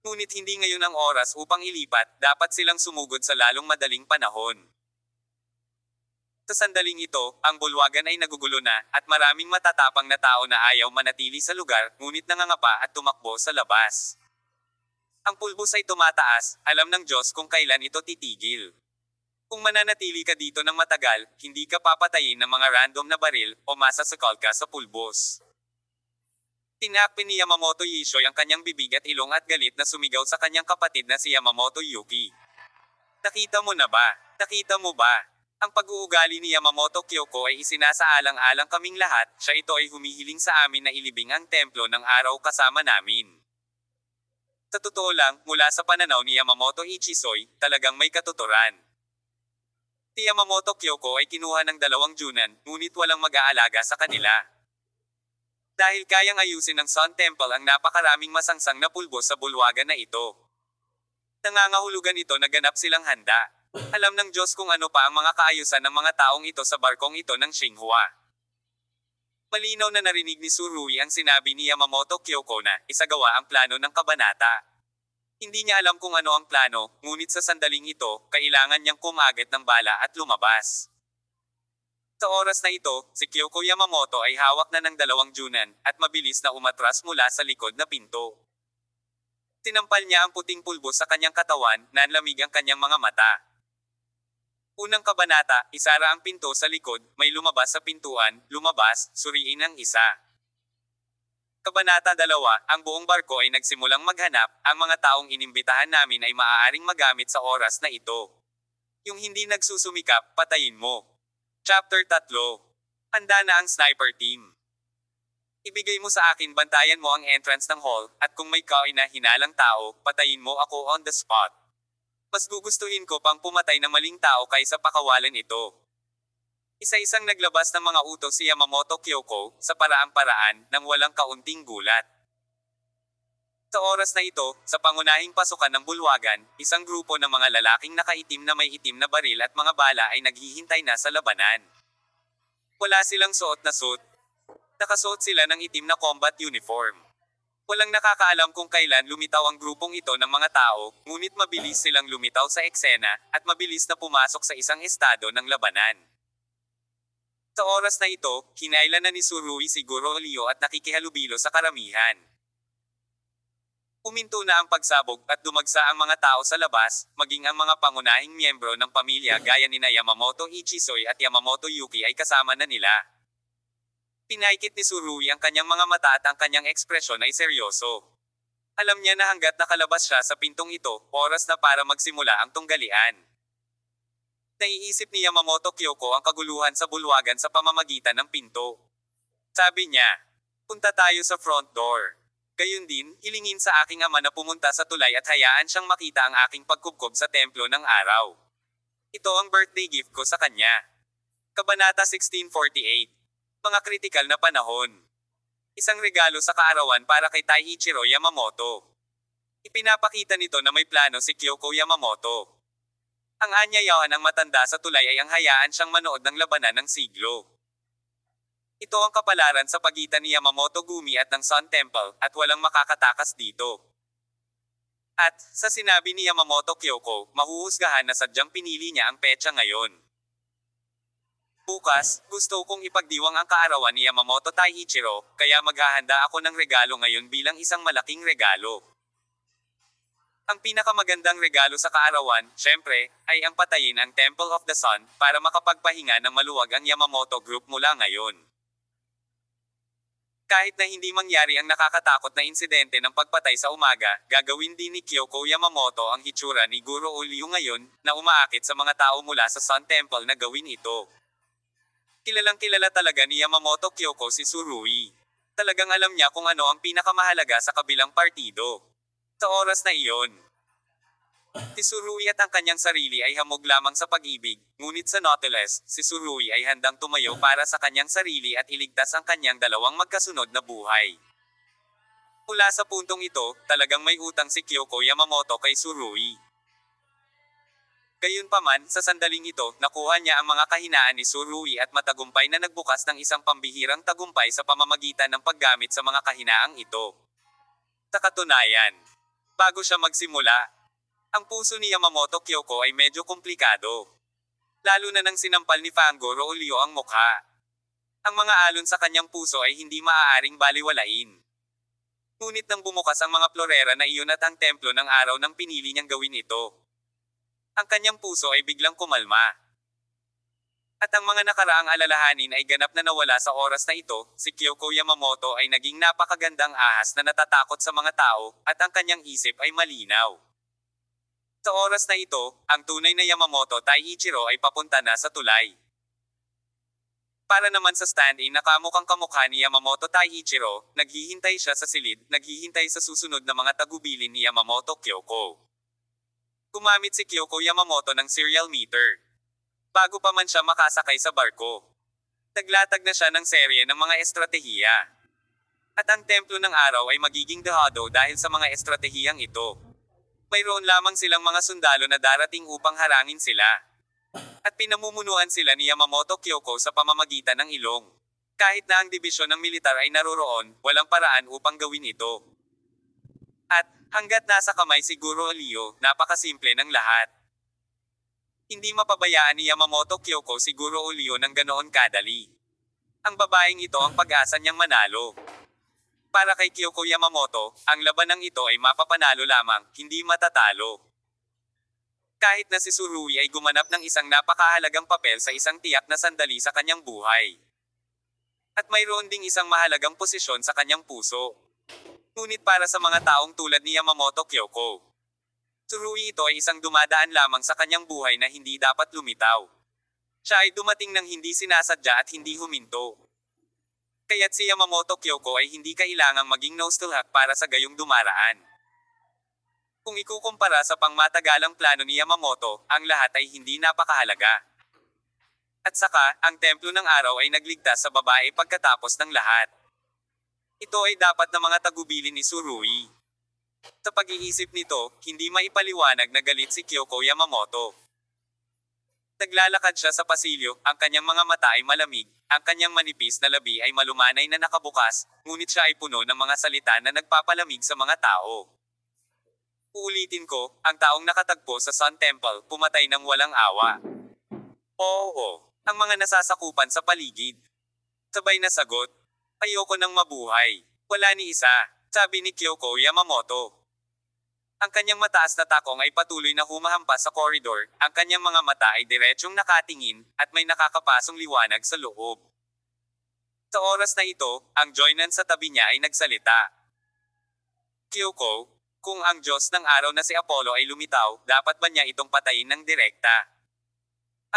Ngunit hindi ngayon ang oras upang ilipat, dapat silang sumugod sa lalong madaling panahon. Sa sandaling ito, ang bulwagan ay nagugulo na, at maraming matatapang na tao na ayaw manatili sa lugar, ngunit nangangapa at tumakbo sa labas. Ang pulbos ay tumataas, alam ng Diyos kung kailan ito titigil. Kung mananatili ka dito ng matagal, hindi ka papatayin ng mga random na baril, o masasakal ka sa pulbos. Tinakpin ni Yamamoto Yishoy ang kanyang bibig at ilong at galit na sumigaw sa kanyang kapatid na si Yamamoto Yuki. Nakita mo na ba? Nakita mo ba? Ang pag-uugali ni Yamamoto Kyoko ay isinasaalang-alang kaming lahat, siya ito ay humihiling sa amin na ilibing ang templo ng araw kasama namin. Sa totoo lang, mula sa pananaw ni Yamamoto Ichisoy, talagang may katuturan. Si Yamamoto Kyoko ay kinuha ng 2 junan, ngunit walang mag-aalaga sa kanila. Dahil kayang ayusin ng Sun Temple ang napakaraming masangsang na pulbos sa bulwagan na ito. Nangangahulugan ito na ganap silang handa. Alam ng Diyos kung ano pa ang mga kaayusan ng mga taong ito sa barkong ito ng Xinhua. Malinaw na narinig ni Surui ang sinabi ni Yamamoto Kyoko na isagawa ang plano ng kabanata. Hindi niya alam kung ano ang plano, ngunit sa sandaling ito, kailangan niyang kumagat ng bala at lumabas. Sa oras na ito, si Kyoko Yamamoto ay hawak na ng 2 junan, at mabilis na umatras mula sa likod na pinto. Tinampal niya ang puting pulbos sa kanyang katawan, nanlamig ang kanyang mga mata. Unang kabanata, isara ang pinto sa likod, may lumabas sa pintuan, lumabas, suriin ang isa. Kabanata 2, ang buong barko ay nagsimulang maghanap, ang mga taong inimbitahan namin ay maaaring magamit sa oras na ito. Yung hindi nagsusumikap, patayin mo. Chapter 3. Handa na ang sniper team. Ibigay mo sa akin, bantayan mo ang entrance ng hall, at kung may kain na hinalang tao, patayin mo ako on the spot. Mas gugustuhin ko pang pumatay ng maling tao kaysa pakawalan ito. Isa-isang naglabas ng mga utos si Yamamoto Kyoko, sa paraang-paraan, nang walang kaunting gulat. Sa oras na ito, sa pangunahing pasukan ng bulwagan, isang grupo ng mga lalaking nakaitim na may itim na baril at mga bala ay naghihintay na sa labanan. Wala silang suot na suit. Nakasuot sila ng itim na combat uniform. Walang nakakaalam kung kailan lumitaw ang grupong ito ng mga tao, ngunit mabilis silang lumitaw sa eksena, at mabilis na pumasok sa isang estado ng labanan. Sa oras na ito, hinailan na ni Surui si Guro Liu at nakikihalubilo sa karamihan. Uminto na ang pagsabog at dumagsa ang mga tao sa labas, maging ang mga pangunahing miyembro ng pamilya gaya nina Yamamoto Ichisoy at Yamamoto Yuki ay kasama na nila. Pinaikit ni Surui ang kanyang mga mata at ang kanyang ekspresyon ay seryoso. Alam niya na hanggat nakalabas siya sa pintong ito, oras na para magsimula ang tunggalian. Naiisip ni Yamamoto Kyoko ang kaguluhan sa bulwagan sa pamamagitan ng pinto. Sabi niya, punta tayo sa front door. Gayun din, hilingin sa aking ama na pumunta sa tulay at hayaan siyang makita ang aking pagkubkob sa templo ng araw. Ito ang birthday gift ko sa kanya. Kabanata 1648. Mga kritikal na panahon. Isang regalo sa kaarawan para kay Taiichiro Yamamoto. Ipinapakita nito na may plano si Kyoko Yamamoto. Ang anyayahan ng matanda sa tulay ay ang hayaan siyang manood ng labanan ng siglo. Ito ang kapalaran sa pagitan ni Yamamoto Gumi at ng Sun Temple, at walang makakatakas dito. At, sa sinabi ni Yamamoto Kyoko, mahuhusgahan na sadyang pinili niya ang petsa ngayon. Bukas, gusto kong ipagdiwang ang kaarawan ni Yamamoto Taiichiro, kaya maghahanda ako ng regalo ngayon bilang isang malaking regalo. Ang pinakamagandang regalo sa kaarawan, syempre, ay ang patayin ang Temple of the Sun, para makapagpahinga ng maluwag ang Yamamoto Group mula ngayon. Kahit na hindi mangyari ang nakakatakot na insidente ng pagpatay sa umaga, gagawin din ni Kyoko Yamamoto ang hitsura ni Guro Liu ngayon, na umaakit sa mga tao mula sa Sun Temple na gawin ito. Kilalang kilala talaga ni Yamamoto Kyoko si Surui. Talagang alam niya kung ano ang pinakamahalaga sa kabilang partido. Sa oras na iyon, Si Tsurui at ang kanyang sarili ay hamog lamang sa pag-ibig, ngunit sa Nautilus, si Tsurui ay handang tumayo para sa kanyang sarili at iligtas ang kanyang dalawang magkasunod na buhay. Mula sa puntong ito, talagang may utang si Kyoko Yamamoto kay Tsurui. Gayunpaman, sa sandaling ito, nakuha niya ang mga kahinaan ni Tsurui at matagumpay na nagbukas ng isang pambihirang tagumpay sa pamamagitan ng paggamit sa mga kahinaang ito. Sa katunayan, bago siya magsimula, ang puso ni Yamamoto Kyoko ay medyo komplikado. Lalo na nang sinampal ni Fango Roolio ang mukha. Ang mga alon sa kanyang puso ay hindi maaaring baliwalain. Ngunit nang bumukas ang mga florera na iyon at ang templo ng araw nang pinili niyang gawin ito, ang kanyang puso ay biglang kumalma. At ang mga nakaraang alalahanin ay ganap na nawala sa oras na ito. Si Kyoko Yamamoto ay naging napakagandang ahas na natatakot sa mga tao, at ang kanyang isip ay malinaw. Sa oras na ito, ang tunay na Yamamoto Taiichiro ay papunta na sa tulay. Para naman sa stand-in na kamukhang kamukha ni Yamamoto Taiichiro, naghihintay siya sa silid, naghihintay sa susunod na mga tagubilin ni Yamamoto Kyoko. Gumamit si Kyoko Yamamoto ng serial meter. Bago pa man siya makasakay sa barko, naglatag na siya ng serye ng mga estratehiya. At ang templo ng araw ay magiging dehado dahil sa mga estratehiyang ito. Mayroon lamang silang mga sundalo na darating upang harangin sila. At pinamumunuan sila ni Yamamoto Kyoko sa pamamagitan ng ilong. Kahit na ang dibisyon ng militar ay naroroon, walang paraan upang gawin ito. At, hanggat nasa kamay si Guro Leo, napakasimple ng lahat. Hindi mapabayaan ni Yamamoto Kyoko si Guro Leo ng ganoon kadali. Ang babaeng ito ang pag-asa niyang manalo. Para kay Kyoko Yamamoto, ang labanang ito ay mapapanalo lamang, hindi matatalo. Kahit na si Tsurui ay gumanap ng isang napakahalagang papel sa isang tiyak na sandali sa kanyang buhay. At mayroon ding isang mahalagang posisyon sa kanyang puso. Ngunit para sa mga taong tulad ni Yamamoto Kyoko, Tsurui ito ay isang dumadaan lamang sa kanyang buhay na hindi dapat lumitaw. Siya ay dumating ng hindi sinasadya at hindi huminto. Kaya't si Yamamoto Kyoko ay hindi kailangang maging nostalgic para sa gayong dumaraan. Kung ikukumpara sa pangmatagalang plano ni Yamamoto, ang lahat ay hindi napakahalaga. At saka, ang templo ng araw ay nagligtas sa babae pagkatapos ng lahat. Ito ay dapat na mga tagubilin ni Tsurui. Sa pag-iisip nito, hindi maipaliwanag na galit si Kyoko Yamamoto. Naglalakad siya sa pasilyo, ang kanyang mga mata ay malamig, ang kanyang manipis na labi ay malumanay na nakabukas, ngunit siya ay puno ng mga salita na nagpapalamig sa mga tao. Uulitin ko, ang taong nakatagpo sa Sun Temple, pumatay ng walang awa. Oo, ang mga nasasakupan sa paligid. Sabay na sagot, ayoko nang mabuhay. Wala ni isa, sabi ni Kyoko Yamamoto. Ang kanyang mataas na takong ay patuloy na humahampas sa koridor, ang kanyang mga mata ay diretsyong nakatingin, at may nakakapasong liwanag sa loob. Sa oras na ito, ang joinan sa tabi niya ay nagsalita. Kyoko, kung ang Diyos ng araw na si Apollo ay lumitaw, dapat ba niya itong patayin ng direkta?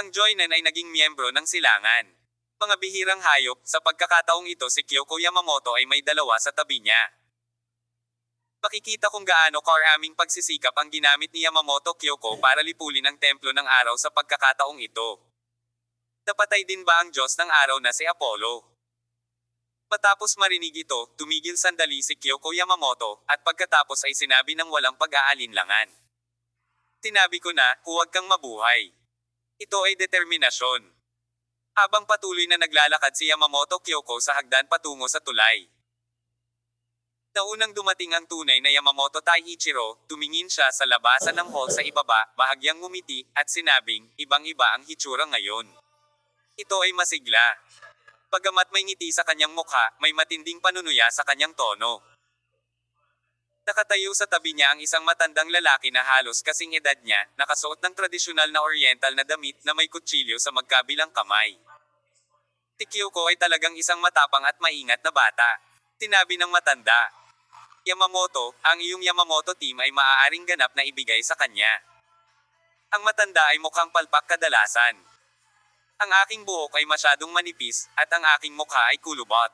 Ang joinan ay naging miyembro ng silangan. Mga bihirang hayop, sa pagkakataong ito si Kyoko Yamamoto ay may dalawa sa tabi niya. Makikita kung gaano karaming pagsisikap ang ginamit ni Yamamoto Kyoko para lipulin ang templo ng araw sa pagkakataong ito. Napatay din ba ang Diyos ng araw na si Apollo? Matapos marinig ito, tumigil sandali si Kyoko Yamamoto, at pagkatapos ay sinabi ng walang pag-aalinlangan. Sinabi ko na, huwag kang mabuhay. Ito ay determinasyon. Habang patuloy na naglalakad si Yamamoto Kyoko sa hagdan patungo sa tulay. Naunang dumating ang tunay na Yamamoto Taiichiro, tumingin siya sa labasan ng hall sa ibaba, bahagyang ngumiti, at sinabing, ibang-iba ang hitsura ngayon. Ito ay masigla. Bagamat may ngiti sa kanyang mukha, may matinding panunuya sa kanyang tono. Nakatayo sa tabi niya ang isang matandang lalaki na halos kasing edad niya, nakasuot ng tradisyonal na oriental na damit na may kutsilyo sa magkabilang kamay. Si Kyoko ay talagang isang matapang at maingat na bata. Sinabi ng matanda, Yamamoto, ang iyong Yamamoto team ay maaaring ganap na ibigay sa kanya. Ang matanda ay mukhang palpak kadalasan. Ang aking buhok ay masyadong manipis, at ang aking mukha ay kulubot.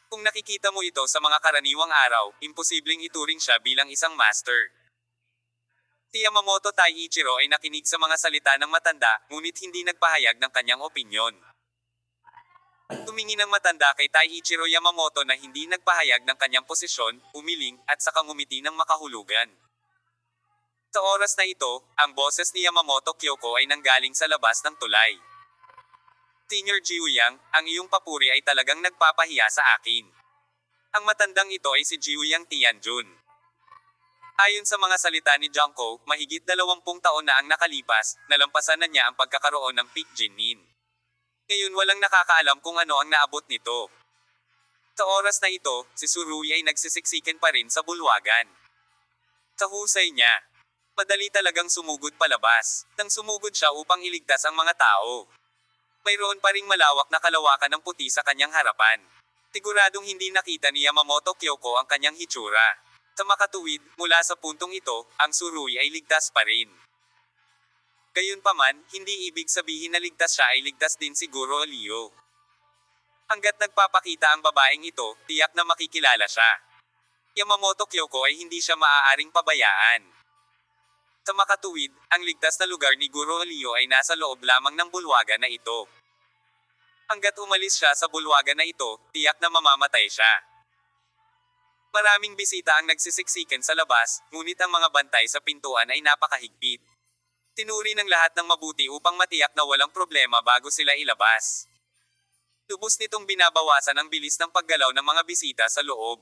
Kung nakikita mo ito sa mga karaniwang araw, imposibleng ituring siya bilang isang master. Si Yamamoto Taiichiro ay nakinig sa mga salita ng matanda, ngunit hindi nagpahayag ng kanyang opinyon. Tumingin ang matanda kay Taiichiro Yamamoto na hindi nagpahayag ng kanyang posisyon, umiling, at saka ngumiti ng makahulugan. Sa oras na ito, ang boses ni Yamamoto Kyoko ay nanggaling sa labas ng tulay. Senior Jiuyang, ang iyong papuri ay talagang nagpapahiya sa akin. Ang matandang ito ay si Jiuyang Tianjun. Ayon sa mga salita ni Junko, mahigit 20 taon na ang nakalipas, nalampasan na niya ang pagkakaroon ng Peak Jinnin. Ngayon walang nakakaalam kung ano ang naabot nito. Sa oras na ito, si Tsurui ay nagsisiksikan pa rin sa bulwagan. Sa husay niya, madali talagang sumugod palabas, nang sumugod siya upang iligtas ang mga tao. Mayroon pa ring malawak na kalawakan ng puti sa kanyang harapan. Siguradong hindi nakita ni Yamamoto Kyoko ang kanyang hitsura. Sa makatuwid, mula sa puntong ito, ang Tsurui ay ligtas pa rin. Gayunpaman, hindi ibig sabihin na ligtas siya ay ligtas din si Guro Leo. Hanggat nagpapakita ang babaeng ito, tiyak na makikilala siya. Yamamoto Kyoko ay hindi siya maaaring pabayaan. Sa makatuwid, ang ligtas na lugar ni Guro Leo ay nasa loob lamang ng bulwagan na ito. Hanggat umalis siya sa bulwagan na ito, tiyak na mamamatay siya. Maraming bisita ang nagsisiksikan sa labas, ngunit ang mga bantay sa pintuan ay napakahigpit. Tinuri ng lahat ng mabuti upang matiyak na walang problema bago sila ilabas. Lubos nitong binabawasan ang bilis ng paggalaw ng mga bisita sa loob.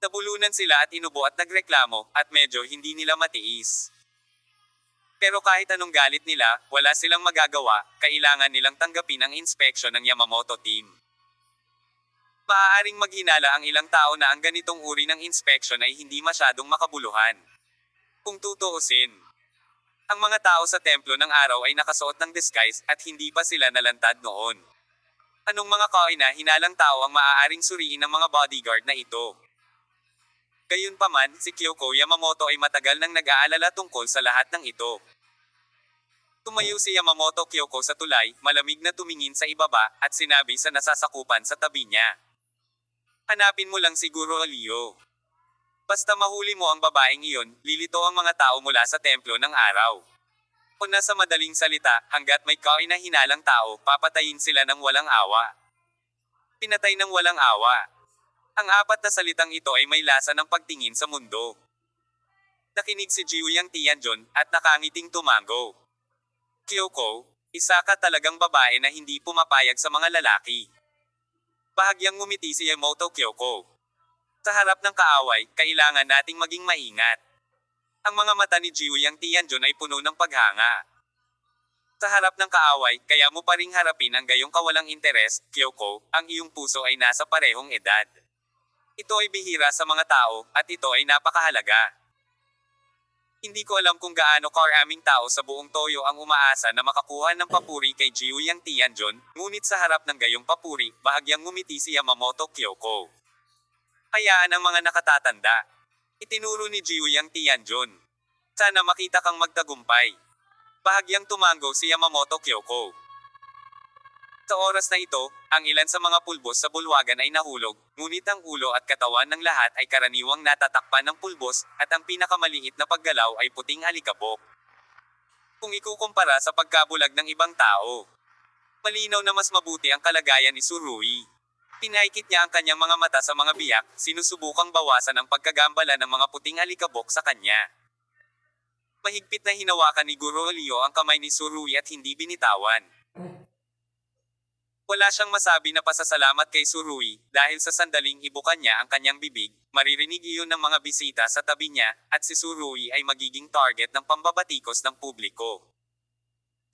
Nabulunan sila at inubo at nagreklamo, at medyo hindi nila matiis. Pero kahit anong galit nila, wala silang magagawa, kailangan nilang tanggapin ang inspeksyon ng Yamamoto team. Maaaring maghinala ang ilang tao na ang ganitong uri ng inspeksyon ay hindi masyadong makabuluhan. Kung tutuusin, ang mga tao sa templo ng araw ay nakasuot ng disguise at hindi pa sila nalantad noon. Anong mga kaina-hinalang tao ang maaaring suriin ng mga bodyguard na ito? Gayunpaman, si Kyoko Yamamoto ay matagal nang nag-aalala tungkol sa lahat ng ito. Tumayo si Yamamoto Kyoko sa tulay, malamig na tumingin sa ibaba, at sinabi sa nasasakupan sa tabi niya. Hanapin mo lang siguro Leo. Basta mahuli mo ang babaeng iyon, lilito ang mga tao mula sa templo ng araw. O nasa madaling salita, hanggat may kaina-hinalang tao, papatayin sila ng walang awa. Pinatay ng walang awa. Ang apat na salitang ito ay may lasa ng pagtingin sa mundo. Nakinig si Jiuyang Tianjun, at nakangiting tumango. Kyoko, isa ka talagang babae na hindi pumapayag sa mga lalaki. Bahagyang ngumiti si Yamamoto Kyoko. Sa harap ng kaaway, kailangan nating maging maingat. Ang mga mata ni Jiuyang Tianjun ay puno ng paghanga. Sa harap ng kaaway, kaya mo pa ring harapin ang gayong kawalang interes, Kyoko, ang iyong puso ay nasa parehong edad. Ito ay bihira sa mga tao, at ito ay napakahalaga. Hindi ko alam kung gaano karaming tao sa buong Toyo ang umaasa na makakuha ng papuri kay Jiuyang Tianjun, ngunit sa harap ng gayong papuri, bahagyang ngumiti si Yamamoto Kyoko. Hayaan ang mga nakatatanda. Itinuro ni Jiuyang Tianjun. Sana makita kang magtagumpay. Bahagyang tumango si Yamamoto Kyoko. Sa oras na ito, ang ilan sa mga pulbos sa bulwagan ay nahulog, ngunit ang ulo at katawan ng lahat ay karaniwang natatakpan ng pulbos, at ang pinakamaliit na paggalaw ay puting alikabok. Kung ikukumpara sa pagkabulag ng ibang tao, malinaw na mas mabuti ang kalagayan ni Tsurui. Pinaikit niya ang kanyang mga mata sa mga biyak, sinusubukang bawasan ang pagkagambala ng mga puting alikabok sa kanya. Mahigpit na hinawakan ni Guro Leo ang kamay ni Tsurui at hindi binitawan. Wala siyang masabi na pasasalamat kay Tsurui, dahil sa sandaling ibukan niya ang kanyang bibig, maririnig iyon ng mga bisita sa tabi niya, at si Tsurui ay magiging target ng pambabatikos ng publiko.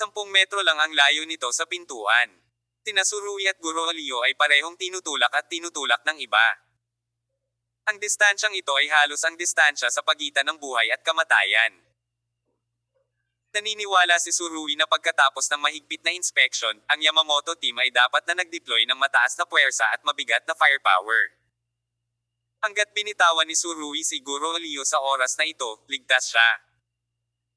10 metro lang ang layo nito sa pintuan. Sina Tsurui at Guro Leo ay parehong tinutulak at tinutulak ng iba. Ang distansyang ito ay halos ang distansya sa pagitan ng buhay at kamatayan. Naniniwala si Tsurui na pagkatapos ng mahigpit na inspection, ang Yamamoto team ay dapat na nag-deploy ng mataas na puwersa at mabigat na firepower. Hanggat binitawan ni Tsurui si Guro Leo sa oras na ito, ligtas siya.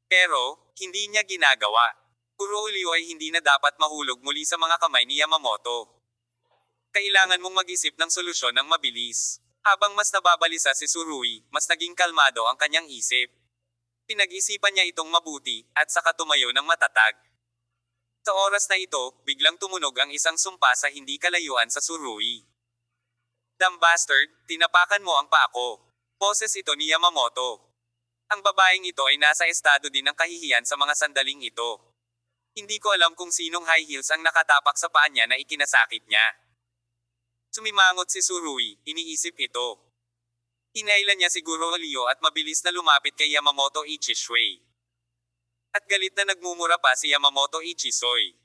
Pero, hindi niya ginagawa. Guro Leo ay hindi na dapat mahulog muli sa mga kamay ni Yamamoto. Kailangan mong mag-isip ng solusyon ng mabilis. Habang mas nababalisa si Tsurui, mas naging kalmado ang kanyang isip. Pinag-isipan niya itong mabuti, at saka tumayo ng matatag. Sa oras na ito, biglang tumunog ang isang sumpa sa hindi kalayuan sa Surui. "Damn bastard, tinapakan mo ang paa ko." Boses ito ni Yamamoto. Ang babaeng ito ay nasa estado din ng kahihiyan sa mga sandaling ito. Hindi ko alam kung sinong high heels ang nakatapak sa paa niya na ikinasakit niya. Sumimangot si Surui, iniisip ito. Hinailan niya si Guro Leo at mabilis na lumapit kay Yamamoto Ichishui. At galit na nagmumura pa si Yamamoto Ichisoy.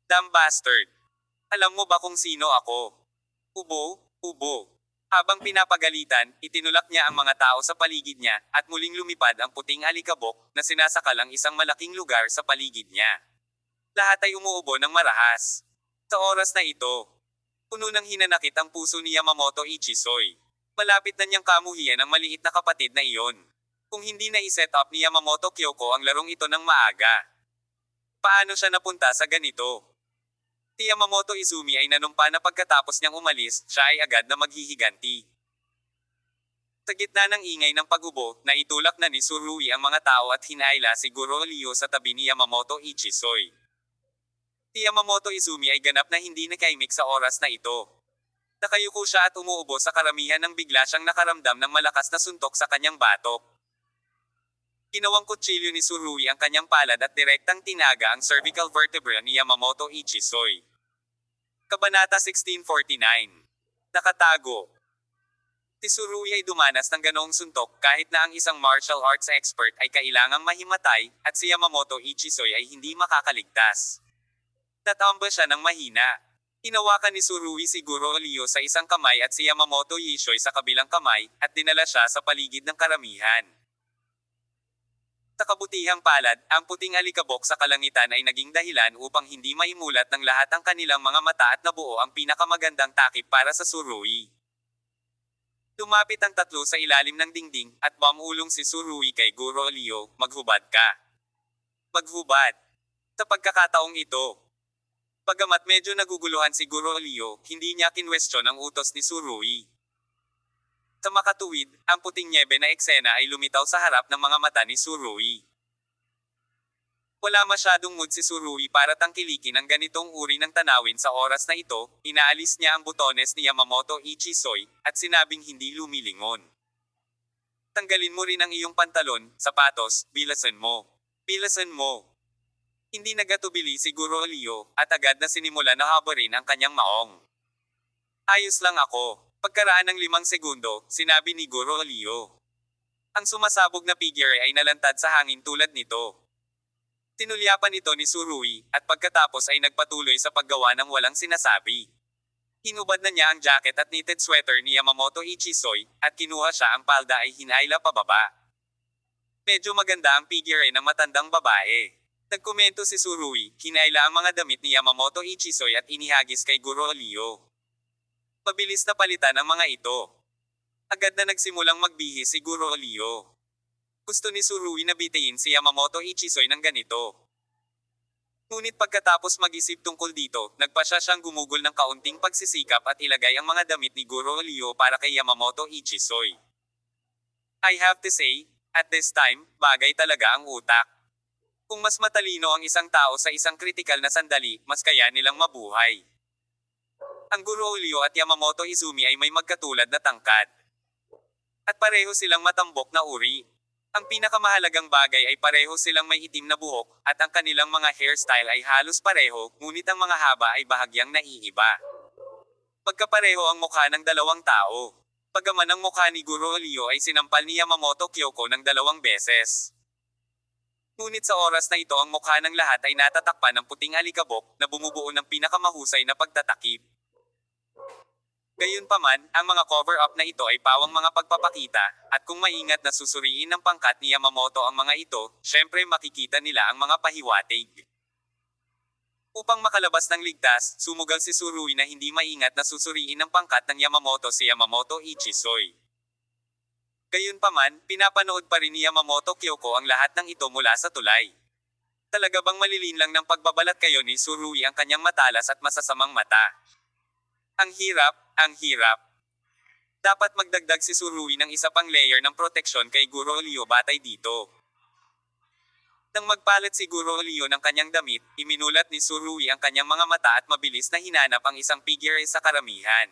"Damn bastard! Alam mo ba kung sino ako?" Ubo, ubo. Habang pinapagalitan, itinulak niya ang mga tao sa paligid niya, at muling lumipad ang puting alikabok, na sinasakal ang isang malaking lugar sa paligid niya. Lahat ay umuubo ng marahas. Sa oras na ito, puno ng hinanakit ang puso ni Yamamoto Ichisoy. Malapit na niyang kamuhian ang maliit na kapatid na iyon. Kung hindi na i-set up ni Yamamoto Kyoko ang larong ito ng maaga. Paano siya napunta sa ganito? Si Yamamoto Izumi ay nanumpa na pagkatapos niyang umalis, siya ay agad na maghihiganti. Sa gitna ng ingay ng pag-ubo, naitulak na ni Surui ang mga tao at hinaila si Guro Leo sa tabi ni Yamamoto Ichisoy. Si Yamamoto Izumi ay ganap na hindi nakaimik sa oras na ito. Nakayuko siya at umuubo sa karamihan nang bigla siyang nakaramdam ng malakas na suntok sa kanyang batok. Ginawang kutsilyo ni Surui ang kanyang palad at direktang tinaga ang cervical vertebra ni Yamamoto Ichisoy. Kabanata 1649. Nakatago. Si Surui ay dumanas ng ganoong suntok kahit na ang isang martial arts expert ay kailangang mahimatay, at si Yamamoto Ichisoy ay hindi makakaligtas. Natamba siya ng mahina. Hinawakan ni Surui si Guro Leo sa isang kamay at si Yamamoto Yishoy sa kabilang kamay, at dinala siya sa paligid ng karamihan. Sa kabutihang palad, ang puting alikabok sa kalangitan ay naging dahilan upang hindi maimulat ng lahat ang kanilang mga mata at nabuo ang pinakamagandang takip para sa Surui. Lumapit ang tatlo sa ilalim ng dingding, at bumulong si Surui kay Guro Leo, "Maghubad ka." Maghubad. Sa pagkakataong ito, bagamat medyo naguguluhan si Guro Leo, hindi niya kinwestiyon ang utos ni Surui. Sa makatuwid, ang puting nyebe na eksena ay lumitaw sa harap ng mga mata ni Surui. Wala masyadong mood si Surui para tangkilikin ang ganitong uri ng tanawin sa oras na ito. Inaalis niya ang butones ni Yamamoto Ichisoy, at sinabing hindi lumilingon. "Tanggalin mo rin ang iyong pantalon, sapatos, bilasan mo. Bilasan mo." Hindi nagatubili si Guro Leo, at agad na sinimula na habarin ang kanyang maong. "Ayos lang ako." Pagkaraan ng 5 segundo, sinabi ni Guro Leo. Ang sumasabog na figure ay nalantad sa hangin tulad nito. Tinulyapan ito ni Surui, at pagkatapos ay nagpatuloy sa paggawa ng walang sinasabi. Hinubad na niya ang jacket at knitted sweater ni Yamamoto Ichisoy, at kinuha siya ang palda ay hinaila pababa. Medyo maganda ang figure ng matandang babae. Nagkomento si Surui, hinaila ang mga damit ni Yamamoto Ichisoy at inihagis kay Guro Leo. Mabilis na palitan ang mga ito. Agad na nagsimulang magbihis si Guro Leo. Gusto ni Surui na bitayin si Yamamoto Ichisoy ng ganito. Ngunit pagkatapos mag-isip tungkol dito, nagpa siyang gumugol ng kaunting pagsisikap at ilagay ang mga damit ni Guro Leo para kay Yamamoto Ichisoy. I have to say, at this time, bagay talaga ang utak. Kung mas matalino ang isang tao sa isang kritikal na sandali, mas kaya nilang mabuhay. Ang Guro Leo at Yamamoto Izumi ay may magkatulad na tangkad. At pareho silang matambok na uri. Ang pinakamahalagang bagay ay pareho silang may itim na buhok, at ang kanilang mga hairstyle ay halos pareho, ngunit ang mga haba ay bahagyang naiiba. Pagkapareho ang mukha ng dalawang tao. Pagaman ang mukha ni Guro Leo ay sinampal ni Yamamoto Kyoko ng 2 beses. Ngunit sa oras na ito ang mukha ng lahat ay natatakpan ng puting alikabok, na bumubuo ng pinakamahusay na pagtatakip. Gayunpaman, ang mga cover-up na ito ay pawang mga pagpapakita, at kung maingat na susuriin ng pangkat ni Yamamoto ang mga ito, syempre makikita nila ang mga pahiwatig. Upang makalabas ng ligtas, sumugal si Surui na hindi maingat na susuriin ng pangkat ng Yamamoto si Yamamoto Ichisoy. Gayunpaman, pinapanood pa rin ni Yamamoto Kyoko ang lahat ng ito mula sa tulay. Talaga bang malilin lang ng pagbabalat kayo ni Surui ang kanyang matalas at masasamang mata? Ang hirap, ang hirap. Dapat magdagdag si Surui ng isa pang layer ng proteksyon kay Guro Leo batay dito. Nang magpalit si Guro Leo ng kanyang damit, iminulat ni Surui ang kanyang mga mata at mabilis na hinanap ang isang figure sa karamihan.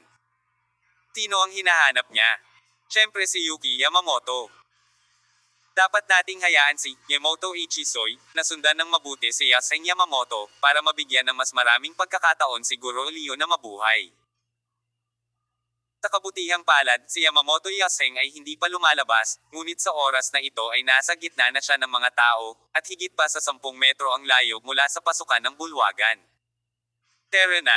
Sino ang hinahanap niya? Siyempre si Yuki Yamamoto. Dapat nating hayaan si Yamamoto Ichisoy na sundan ng mabuti si Yaseng Yamamoto para mabigyan ng mas maraming pagkakataon si Guro Leo na mabuhay. Sa kabutihang palad, si Yamamoto Yaseng ay hindi pa lumalabas, ngunit sa oras na ito ay nasa gitna na siya ng mga tao, at higit pa sa 10 metro ang layo mula sa pasukan ng bulwagan. Tara na!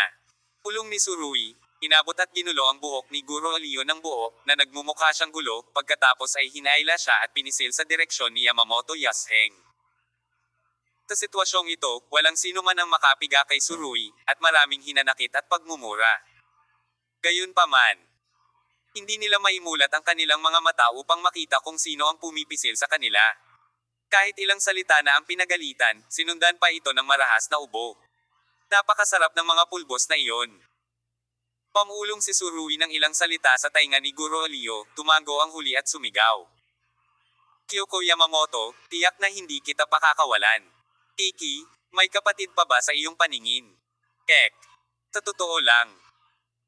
Pulong ni Surui. Inabot at ginulo ang buhok ni Guro Leo ng buo, na nagmumukha siyang gulo, pagkatapos ay hinaila siya at pinisil sa direksyon ni Yamamoto Yaseng. Sa sitwasyong ito, walang sino man ang makapiga kay Surui, at maraming hinanakit at pagmumura. Gayunpaman, hindi nila maimulat ang kanilang mga mata upang makita kung sino ang pumipisil sa kanila. Kahit ilang salita na ang pinagalitan, sinundan pa ito ng marahas na ubo. Napakasarap ng mga pulbos na iyon. Pamulong si Surui ng ilang salita sa tainga ni Guro Leo, tumago ang huli at sumigaw. Kyoko Yamamoto, tiyak na hindi kita pakakawalan. Kiki, may kapatid pa ba sa iyong paningin? Kek. Sa totoo lang.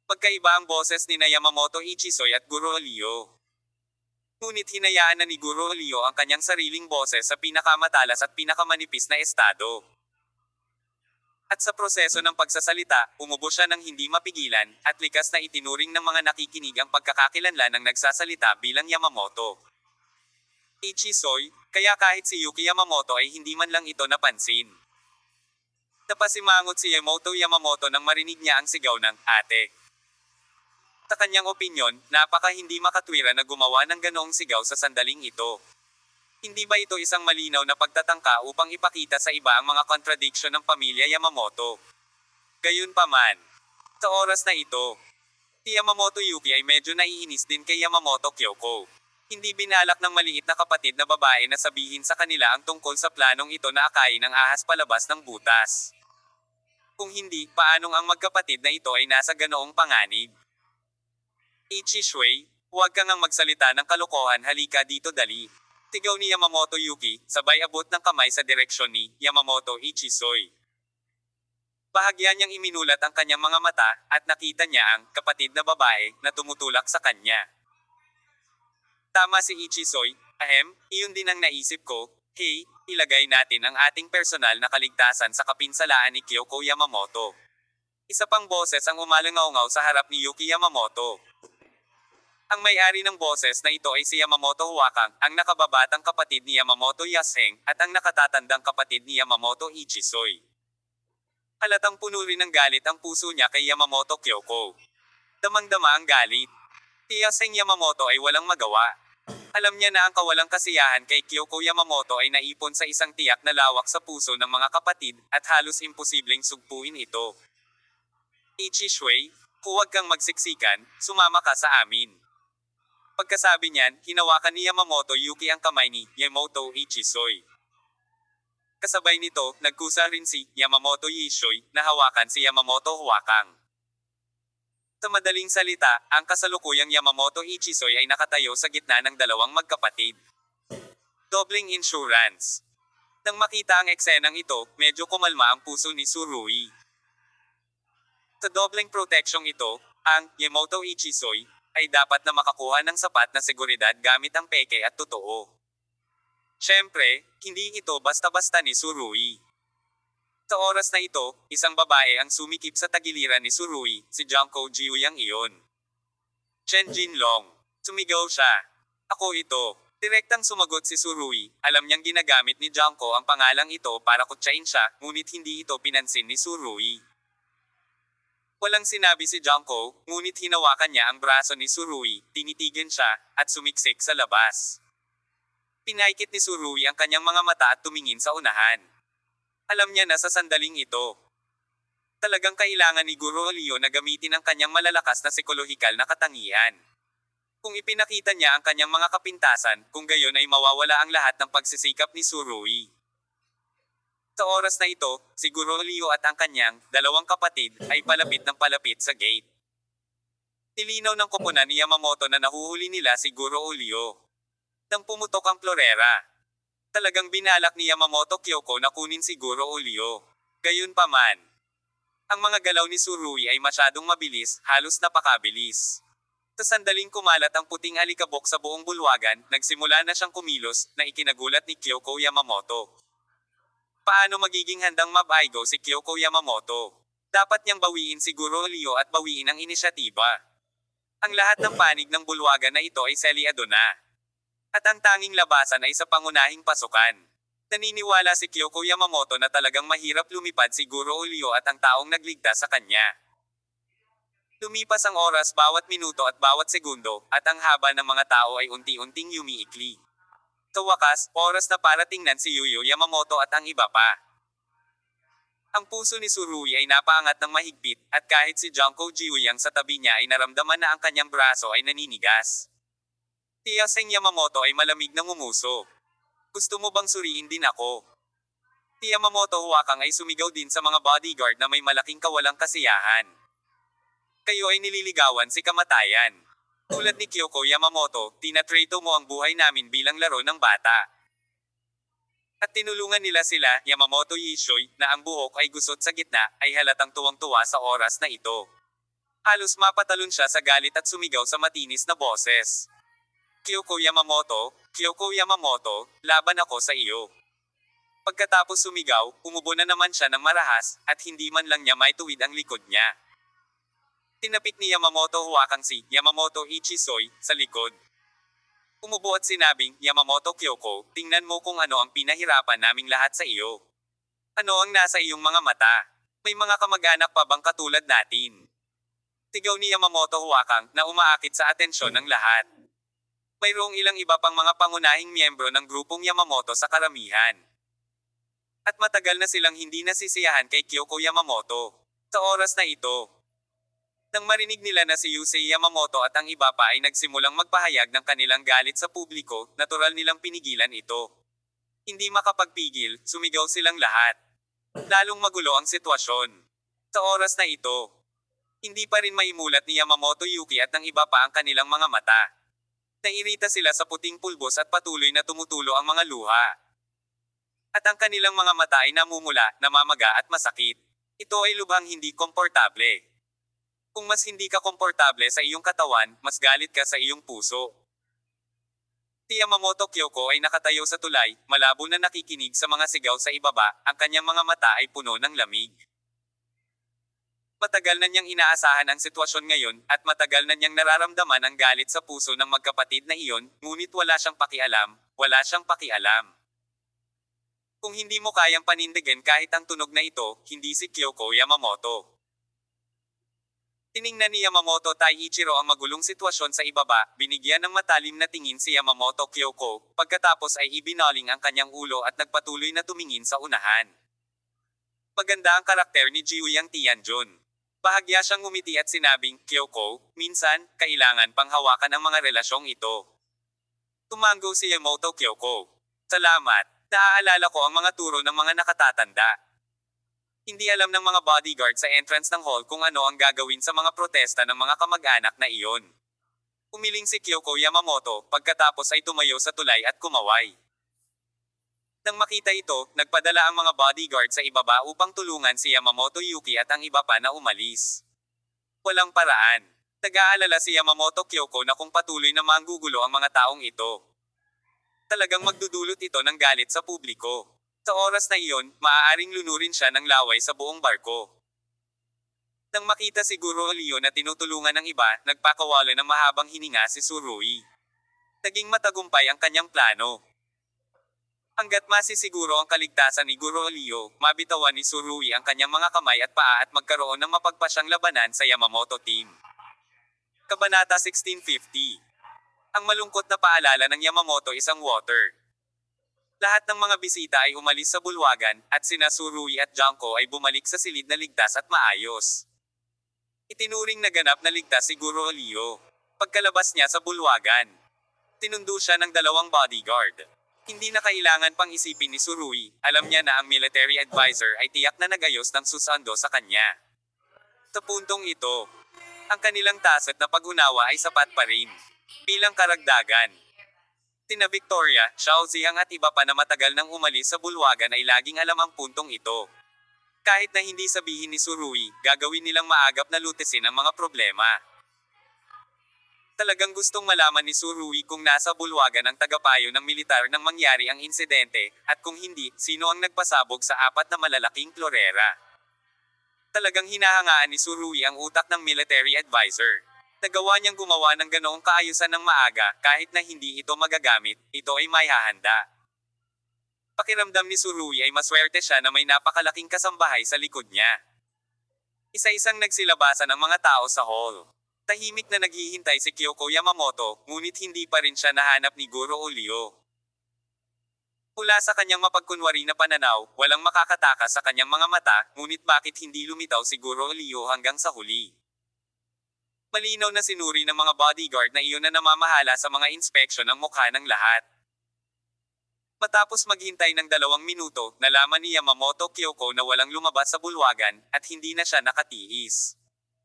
Pagkaiba ang boses ni na Yamamoto Ichisoy at Guro Leo. Ngunit hinayaan na ni Guro Leo ang kanyang sariling boses sa pinakamatalas at pinakamanipis na estado. At sa proseso ng pagsasalita, umubo siya ng hindi mapigilan, at likas na itinuring ng mga nakikinig ang pagkakakilanlan ng nagsasalita bilang Yamamoto Ichisoy, kaya kahit si Yuki Yamamoto ay hindi man lang ito napansin. Napasimangot si Yamamoto nang marinig niya ang sigaw ng ate. Sa kanyang opinyon, napaka hindi makatwira na gumawa ng ganoong sigaw sa sandaling ito. Hindi ba ito isang malinaw na pagtatangka upang ipakita sa iba ang mga contradiction ng pamilya Yamamoto? Gayunpaman, sa oras na ito, si Yamamoto Yuki ay medyo naiinis din kay Yamamoto Kyoko. Hindi binalak ng maliit na kapatid na babae na sabihin sa kanila ang tungkol sa planong ito na akayin ng ahas palabas ng butas. Kung hindi, paanong ang magkapatid na ito ay nasa ganoong panganib? Ichishui, huwag kang ang magsalita ng kalokohan, halika dito dali. Sigaw ni Yamamoto Yuki, sabay abot ng kamay sa direksyon ni Yamamoto Ichisoy. Bahagya niyang iminulat ang kanyang mga mata, at nakita niya ang kapatid na babae na tumutulak sa kanya. Tama si Ichisoy, iyon din ang naisip ko. Hey, ilagay natin ang ating personal na kaligtasan sa kapinsalaan ni Kyoko Yamamoto. Isa pang boses ang umalangaw-ngaw sa harap ni Yuki Yamamoto. Ang may-ari ng boses na ito ay si Yamamoto Huakang, ang nakababatang kapatid ni Yamamoto Yaseng, at ang nakatatandang kapatid ni Yamamoto Ichisoy. Halatang puno rin ng galit ang puso niya kay Yamamoto Kyoko. Damang-dama ang galit. Si Yaseng Yamamoto ay walang magawa. Alam niya na ang kawalang kasiyahan kay Kyoko Yamamoto ay naipon sa isang tiyak na lawak sa puso ng mga kapatid, at halos imposibleng sugpuin ito. Ichishui, huwag kang magsiksikan, sumama ka sa amin. Pagkasabi niyan, hinawakan ni Yamamoto Yuki ang kamay ni Yamamoto Ichisoy. Kasabay nito, nagkusa rin si Yamamoto Yishoy na hawakan si Yamamoto Huakang. Sa madaling salita, ang kasalukuyang Yamamoto Ichisoy ay nakatayo sa gitna ng dalawang magkapatid. Dobling insurance. Nang makita ang eksenang ito, medyo kumalma ang puso ni Surui. Sa dobleng proteksyong ito, ang Yamamoto Ichisoy ay dapat na makakuha ng sapat na seguridad gamit ang peke at totoo. Siyempre, hindi ito basta-basta ni Surui. Sa oras na ito, isang babae ang sumikip sa tagiliran ni Surui, si Junko Jiuyang iyon. Chen Jinlong. Sumigaw siya. Ako ito. Direktang sumagot si Surui, alam niyang ginagamit ni Junko ang pangalang ito para kutsain siya, ngunit hindi ito pinansin ni Surui. Walang sinabi si Junko, ngunit hinawakan niya ang braso ni Surui, tinitigan siya, at sumiksik sa labas. Pinaikit ni Surui ang kanyang mga mata at tumingin sa unahan. Alam niya na sa sandaling ito, talagang kailangan ni Guro Leo na gamitin ang kanyang malalakas na psikolohikal na katangian. Kung ipinakita niya ang kanyang mga kapintasan, kung gayon ay mawawala ang lahat ng pagsisikap ni Surui. Sa oras na ito, si Guro Leo at ang kanyang dalawang kapatid ay palapit ng palapit sa gate. Nilinaw ng koponan ni Yamamoto na nahuhuli nila si Guro Leo. Nang pumutok ang florera, Talagang binalak ni Yamamoto Kyoko na kunin siguro o Leo. Gayunpaman, ang mga galaw ni Tsurui ay masyadong mabilis, halos napakabilis. Sa sandaling kumalat ang puting alikabok sa buong bulwagan, nagsimula na siyang kumilos, na ikinagulat ni Kyoko Yamamoto. Paano magiging handang mabaigo si Kyoko Yamamoto? Dapat niyang bawiin siguro Leo at bawiin ang inisyatiba. Ang lahat ng panig ng bulwagan na ito ay selyado na. At ang tanging labasan ay sa pangunahing pasukan. Naniniwala si Kyoko Yamamoto na talagang mahirap lumipad si Guro Leo at ang taong nagligtas sa kanya. Lumipas ang oras bawat minuto at bawat segundo, at ang haba ng mga tao ay unti-unting yumiikli. Sa wakas, oras na para tingnan si Yuyo Yamamoto at ang iba pa. Ang puso ni Tsurui ay napaangat ng mahigpit, at kahit si Junko Jiuyang sa tabi niya ay naramdaman na ang kanyang braso ay naninigas. Tiyaseng Yamamoto ay malamig na ngumuso. Gusto mo bang suriin din ako? Si Yamamoto Huwakang ay sumigaw din sa mga bodyguard na may malaking kawalang kasiyahan. Kayo ay nililigawan si kamatayan. Tulad ni Kyoko Yamamoto, tinatrato mo ang buhay namin bilang laro ng bata. At tinulungan nila sila, Yamamoto Yishoy, na ang buhok ay gusot sa gitna, ay halatang tuwang-tuwa sa oras na ito. Halos mapatalon siya sa galit at sumigaw sa matinis na boses. Kyoko Yamamoto, laban ako sa iyo. Pagkatapos sumigaw, umubo na naman siya ng marahas, at hindi man lang niya maituwid ang likod niya. Tinapik ni Yamamoto Huwakang si Yamamoto Ichisoy sa likod. Umubo at sinabing, Yamamoto Kyoko, tingnan mo kung ano ang pinahirapan naming lahat sa iyo. Ano ang nasa iyong mga mata? May mga kamag-anak pa bang katulad natin? Sigaw ni Yamamoto Huwakang na umaakit sa atensyon ng lahat. Mayroong ilang iba pang mga pangunahing miyembro ng grupong Yamamoto sa karamihan. At matagal na silang hindi nasisiyahan kay Kyoko Yamamoto. Sa oras na ito, nang marinig nila na si Yusei Yamamoto at ang iba pa ay nagsimulang magpahayag ng kanilang galit sa publiko, natural nilang pinigilan ito. Hindi makapagpigil, sumigaw silang lahat. Lalong magulo ang sitwasyon. Sa oras na ito, hindi pa rin maimulat ni Yamamoto Yuki at ng iba pa ang kanilang mga mata. Nairita sila sa puting pulbos at patuloy na tumutulo ang mga luha. At ang kanilang mga mata ay namumula, namamaga at masakit. Ito ay lubhang hindi komportable. Kung mas hindi ka komportable sa iyong katawan, mas galit ka sa iyong puso. Si Yamamoto Kyoko ay nakatayo sa tulay, malabo na nakikinig sa mga sigaw sa ibaba, ang kanyang mga mata ay puno ng lamig. Matagal na niyang inaasahan ang sitwasyon ngayon, at matagal na niyang nararamdaman ang galit sa puso ng magkapatid na iyon, ngunit wala siyang pakialam. Kung hindi mo kayang panindigan kahit ang tunog na ito, hindi si Kyoko Yamamoto. Tiningnan ni Yamamoto Taiichiro ang magulong sitwasyon sa ibaba, binigyan ng matalim na tingin si Yamamoto Kyoko, pagkatapos ay ibinaling ang kanyang ulo at nagpatuloy na tumingin sa unahan. Maganda ang karakter ni Jiuyang Tianjun. Bahagya siyang ngumiti at sinabing, Kyoko, minsan, kailangan pang hawakan ang mga relasyong ito. Tumango si Yamamoto Kyoko. Salamat, naaalala ko ang mga turo ng mga nakatatanda. Hindi alam ng mga bodyguard sa entrance ng hall kung ano ang gagawin sa mga protesta ng mga kamag-anak na iyon. Umiling si Kyoko Yamamoto, pagkatapos ay tumayo sa tulay at kumaway. Nang makita ito, nagpadala ang mga bodyguard sa ibaba upang tulungan si Yamamoto Yuki at ang iba pa na umalis. Walang paraan. Nag-aalala si Yamamoto Kyoko na kung patuloy na manggugulo ang mga taong ito, talagang magdudulot ito ng galit sa publiko. Sa oras na iyon, maaaring lunurin siya ng laway sa buong barko. Nang makita si Guro Leo na tinutulungan ng iba, nagpakawala ng mahabang hininga si Tsurui. Naging matagumpay ang kanyang plano. Hanggat masisiguro ang kaligtasan ni Guro Leo, mabitawan ni Tsurui ang kanyang mga kamay at paa at magkaroon ng mapagpasyang labanan sa Yamamoto team. Kabanata 1650. Ang malungkot na paalala ng Yamamoto isang water. Lahat ng mga bisita ay umalis sa bulwagan, at sina Tsurui at Junko ay bumalik sa silid na ligtas at maayos. Itinuring na ganap na ligtas si Guro Leo. Pagkalabas niya sa bulwagan, tinundo siya ng 2 bodyguard. Hindi na kailangan pang isipin ni Tsurui, alam niya na ang military advisor ay tiyak na nagayos ng susando sa kanya. Sa puntong ito, ang kanilang tasat na pag-unawa ay sapat pa rin. Bilang karagdagan, Tina Victoria, Xiao Ziyang at iba pa na matagal nang umalis sa bulwagan ay laging alam ang puntong ito. Kahit na hindi sabihin ni Surui, gagawin nilang maagap na lutesin ang mga problema. Talagang gustong malaman ni Surui kung nasa bulwagan ang tagapayo ng militar nang mangyari ang insidente, at kung hindi, sino ang nagpasabog sa 4 na malalaking klorera. Talagang hinahangaan ni Surui ang utak ng military advisor. Nagawa niyang gumawa ng ganoong kaayusan ng maaga, kahit na hindi ito magagamit, ito ay may hahanda. Pakiramdam ni Surui ay maswerte siya na may napakalaking kasambahay sa likod niya. Isa-isang nagsilabasan ang mga tao sa hall. Tahimik na naghihintay si Kyoko Yamamoto, ngunit hindi pa rin siya nahanap ni Guro Olio. Mula sa kanyang mapagkunwari na pananaw, walang makakatakas sa kanyang mga mata, ngunit bakit hindi lumitaw si Guro Olio hanggang sa huli? Malinaw na sinuri ng mga bodyguard na iyon na namamahala sa mga inspeksyon ng mukha ng lahat. Matapos maghintay ng 2 minuto, nalaman ni Yamamoto Kyoko na walang lumabas sa bulwagan, at hindi na siya nakatiis.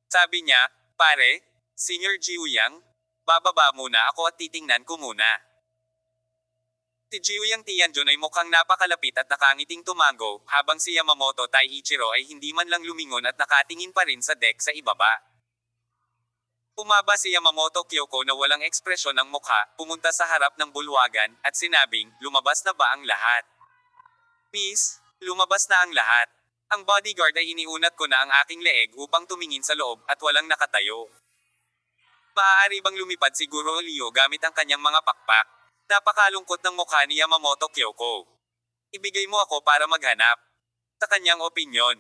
Sabi niya, "Pare, Senior Jiuyang, bababa muna ako at titingnan ko muna." Si Jiuyang Tianjun ay mukhang napakalapit at nakangiting tumango, habang si Yamamoto Taiichiro ay hindi man lang lumingon at nakatingin pa rin sa deck sa ibaba. Pumaba si Yamamoto Kyoko na walang ekspresyon ng mukha, pumunta sa harap ng bulwagan, at sinabing, "Lumabas na ba ang lahat?" "Miss, lumabas na ang lahat. Ang bodyguard ay iniunat ko na ang aking leeg upang tumingin sa loob, at walang nakatayo." Maaari bang lumipad si Guro Olio gamit ang kanyang mga pakpak? Napakalungkot ng mukha ni Yamamoto Kyoko. "Ibigay mo ako para maghanap." Sa kanyang opinyon,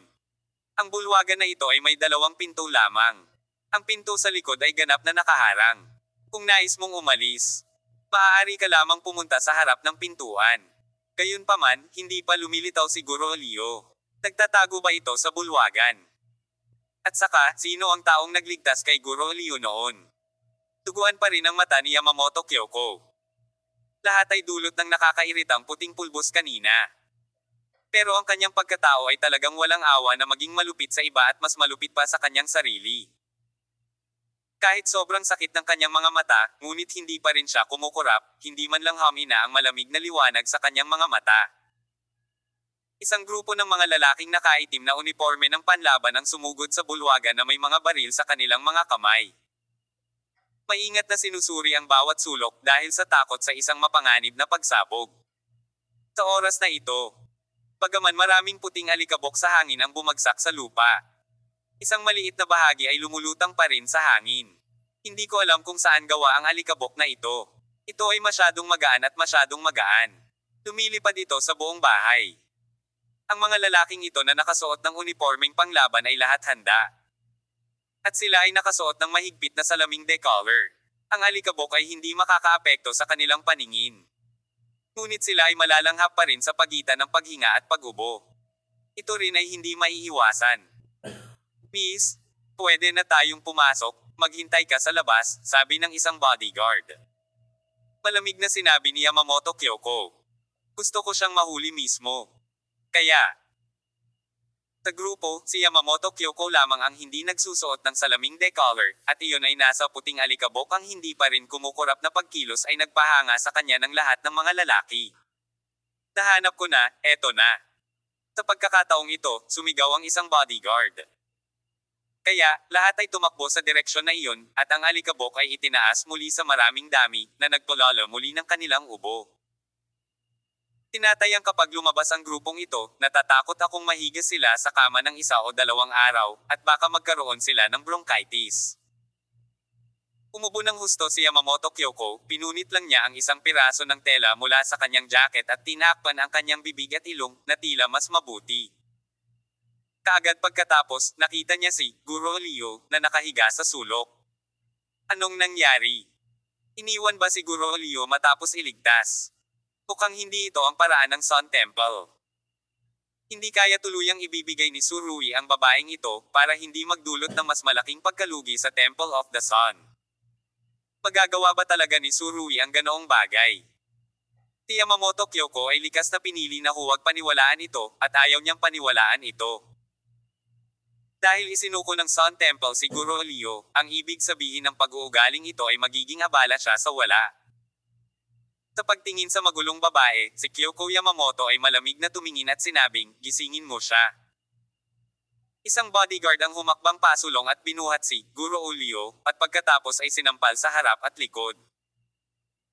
ang bulwagan na ito ay may 2 pinto lamang. Ang pinto sa likod ay ganap na nakaharang. Kung nais mong umalis, maaari ka lamang pumunta sa harap ng pintuan. Gayunpaman, hindi pa lumilitaw si Guro Olio. Nagtatago ba ito sa bulwagan? At saka, sino ang taong nagligtas kay Guro Olio noon? Tuguan pa rin ang mata ni Yamamoto Kyoko. Lahat ay dulot ng nakakairitang puting pulbos kanina. Pero ang kanyang pagkatao ay talagang walang awa na maging malupit sa iba at mas malupit pa sa kanyang sarili. Kahit sobrang sakit ng kanyang mga mata, ngunit hindi pa rin siya kumukurap, hindi man lang humina ang malamig na liwanag sa kanyang mga mata. Isang grupo ng mga lalaking nakaitim na uniforme ng panlaban ang sumugod sa bulwagan na may mga baril sa kanilang mga kamay. Maingat na sinusuri ang bawat sulok dahil sa takot sa isang mapanganib na pagsabog. Sa oras na ito, bagaman maraming puting alikabok sa hangin ang bumagsak sa lupa, isang maliit na bahagi ay lumulutang pa rin sa hangin. Hindi ko alam kung saan gawa ang alikabok na ito. Ito ay masyadong magaan at masyadong magaan. Lumilipad ito sa buong bahay. Ang mga lalaking ito na nakasuot ng uniformeng panglaban ay lahat handa. At sila ay nakasuot ng mahigpit na salaming decollar. Ang alikabok ay hindi makakaapekto sa kanilang paningin. Ngunit sila ay malalanghap pa rin sa pagitan ng paghinga at pag-ubo. Ito rin ay hindi maiiwasan. "Miss, pwede na tayong pumasok, maghintay ka sa labas," sabi ng isang bodyguard. Malamig na sinabi ni Yamamoto Kyoko. "Gusto ko siyang mahuli mismo. Kaya, sa grupo, si Yamamoto Kyoko lamang ang hindi nagsusuot ng salaming decollar, at iyon ay nasa puting alikabok ang hindi pa rin kumukurap na pagkilos ay nagpahanga sa kanya ng lahat ng mga lalaki. Nahanap ko na, eto na." Sa pagkakataong ito, sumigaw ang isang bodyguard. Kaya, lahat ay tumakbo sa direksyon na iyon, at ang alikabok ay itinaas muli sa maraming dami, na nagtulala muli ng kanilang ubo. Tinatayang kapag lumabas ang grupong ito, natatakot akong mahigas sila sa kama ng 1 o 2 araw, at baka magkaroon sila ng bronchitis. Umubo ng husto si Yamamoto Kyoko, pinunit lang niya ang isang piraso ng tela mula sa kanyang jacket at tinakpan ang kanyang bibig at ilong, na tila mas mabuti. Kaagad pagkatapos, nakita niya si Guro Olio na nakahiga sa sulok. Anong nangyari? Iniwan ba si Guro Olio matapos iligtas? Mukhang hindi ito ang paraan ng Sun Temple. Hindi kaya tuluyang ibibigay ni Surui ang babaeng ito para hindi magdulot ng mas malaking pagkalugi sa Temple of the Sun. Magagawa ba talaga ni Surui ang ganoong bagay? Si Yamamoto Kyoko ay likas na pinili na huwag paniwalaan ito, at ayaw niyang paniwalaan ito. Dahil isinuko ng Sun Temple si Guro Olio, ang ibig sabihin ng pag-uugaling ito ay magiging abala siya sa wala. Sa pagtingin sa magulong babae, si Kyoko Yamamoto ay malamig na tumingin at sinabing, gisingin mo siya. Isang bodyguard ang humakbang pasulong at binuhat si Guro Ulio, at pagkatapos ay sinampal sa harap at likod.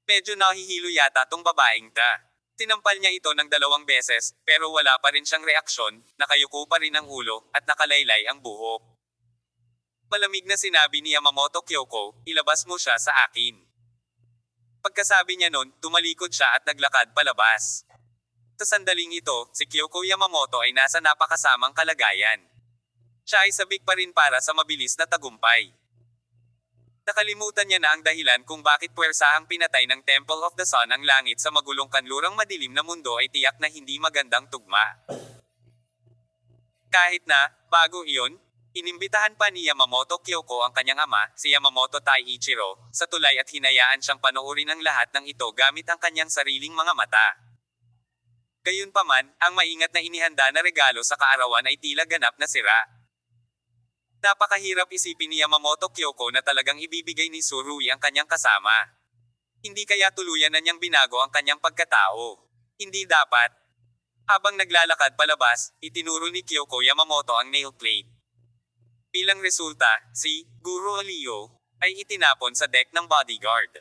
Medyo nahihilo yata tong babaeng ta. Tinampal niya ito ng 2 beses, pero wala pa rin siyang reaksyon, nakayuko pa rin ang ulo, at nakalaylay ang buhok. Malamig na sinabi ni Yamamoto Kyoko, ilabas mo siya sa akin. Pagkasabi niya nun, tumalikod siya at naglakad palabas. Sa sandaling ito, si Kyoko Yamamoto ay nasa napakasamang kalagayan. Siya ay sabik pa rin para sa mabilis na tagumpay. Nakalimutan niya na ang dahilan kung bakit puwersahang pinatay ng Temple of the Sun ang langit sa magulong kanlurang madilim na mundo ay tiyak na hindi magandang tugma. Kahit na, bago iyon, inimbitahan pa ni Yamamoto Kyoko ang kanyang ama, si Yamamoto Taiichiro, sa tulay at hinayaan siyang panoorin ang lahat ng ito gamit ang kanyang sariling mga mata. Gayunpaman, ang maingat na inihanda na regalo sa kaarawan ay tila ganap na sira. Napakahirap isipin ni Yamamoto Kyoko na talagang ibibigay ni Surui ang kanyang kasama. Hindi kaya tuluyan na niyang binago ang kanyang pagkatao. Hindi dapat. Habang naglalakad palabas, itinuro ni Kyoko Yamamoto ang nail plate. Bilang resulta, si Guro Leo ay itinapon sa deck ng bodyguard.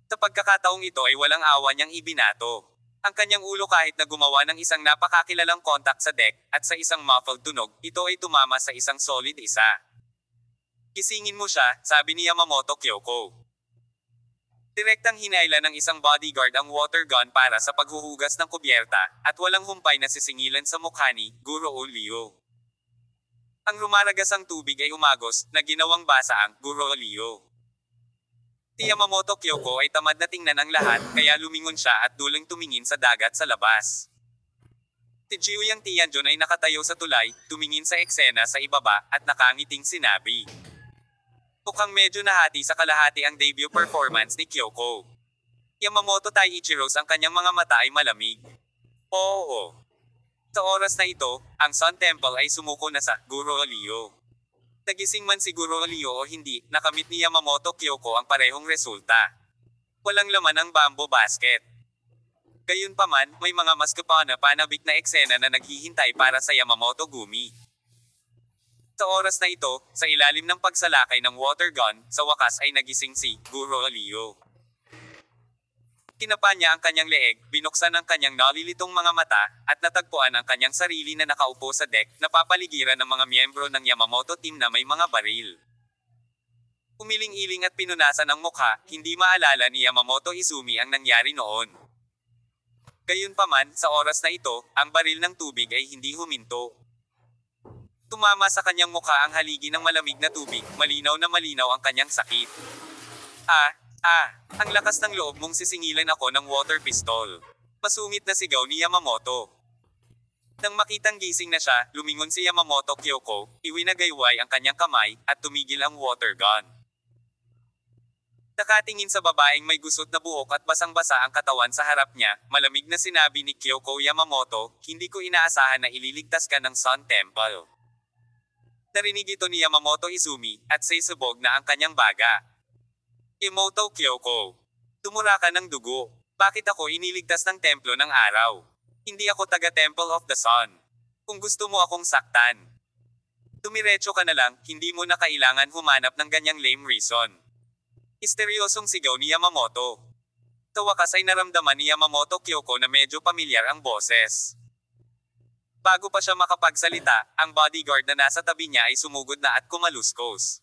Sa pagkakataong ito ay walang awa niyang ibinato ang kanyang ulo kahit na gumawa ng isang napakakilalang kontak sa deck, at sa isang muffled tunog, ito ay tumama sa isang solid isa. Gisingin mo siya, sabi ni Yamamoto Kyoko. Direktang hinayla ng isang bodyguard ang water gun para sa paghuhugas ng kubyerta, at walang humpay na sisingilan sa mukha ni Guro Leo. Ang rumaragasang tubig ay umagos, na ginawang basa ang Guro Leo. Si Yamamoto Kyoko ay tamad na tingnan ang lahat, kaya lumingon siya at dulang tumingin sa dagat sa labas. Si Jiyang Tianjun ay nakatayo sa tulay, tumingin sa eksena sa ibaba, at nakangiting sinabi. Mukhang medyo nahati sa kalahati ang debut performance ni Kyoko. Yamamoto Taiichiro ang kanyang mga mata ay malamig. Oo. Sa oras na ito, ang Sun Temple ay sumuko na sa Guro Leo. Nagising man si Guro Leo o hindi, nakamit ni Yamamoto Kyoko ang parehong resulta. Walang laman ang bamboo basket. Gayunpaman, may mga mas kapanabik na eksena na naghihintay para sa Yamamoto Gumi. Sa oras na ito, sa ilalim ng pagsalakay ng water gun, sa wakas ay nagising si Guro Leo. Kinapa niya ang kanyang leeg, binuksan ang kanyang nalilitong mga mata, at natagpuan ang kanyang sarili na nakaupo sa deck, napapaligiran ng mga miyembro ng Yamamoto team na may mga baril. Umiling-iling at pinunasan ang mukha, hindi maalala ni Yamamoto Izumi ang nangyari noon. Gayunpaman, sa oras na ito, ang baril ng tubig ay hindi huminto. Tumama sa kanyang mukha ang haligi ng malamig na tubig, malinaw na malinaw ang kanyang sakit. Ang lakas ng loob mong sisingilan ako ng water pistol. Masungit na sigaw ni Yamamoto. Nang makitang gising na siya, lumingon si Yamamoto Kyoko, iwinagayway ang kanyang kamay, at tumigil ang water gun. Nakatingin sa babaeng may gusot na buhok at basang-basa ang katawan sa harap niya, malamig na sinabi ni Kyoko Yamamoto, hindi ko inaasahan na ililigtas ka ng Sun Temple. Narinig ito ni Yamamoto Izumi, at saysabog na ang kanyang baga. Yamamoto Kyoko. Tumura ka ng dugo. Bakit ako iniligtas ng templo ng araw? Hindi ako taga Temple of the Sun. Kung gusto mo akong saktan, dumiretso ka na lang, hindi mo na kailangan humanap ng ganyang lame reason. Histeryosong sigaw ni Yamamoto. Sa wakas ay naramdaman ni Yamamoto Kyoko na medyo pamilyar ang boses. Bago pa siya makapagsalita, ang bodyguard na nasa tabi niya ay sumugod na at kumaluskos.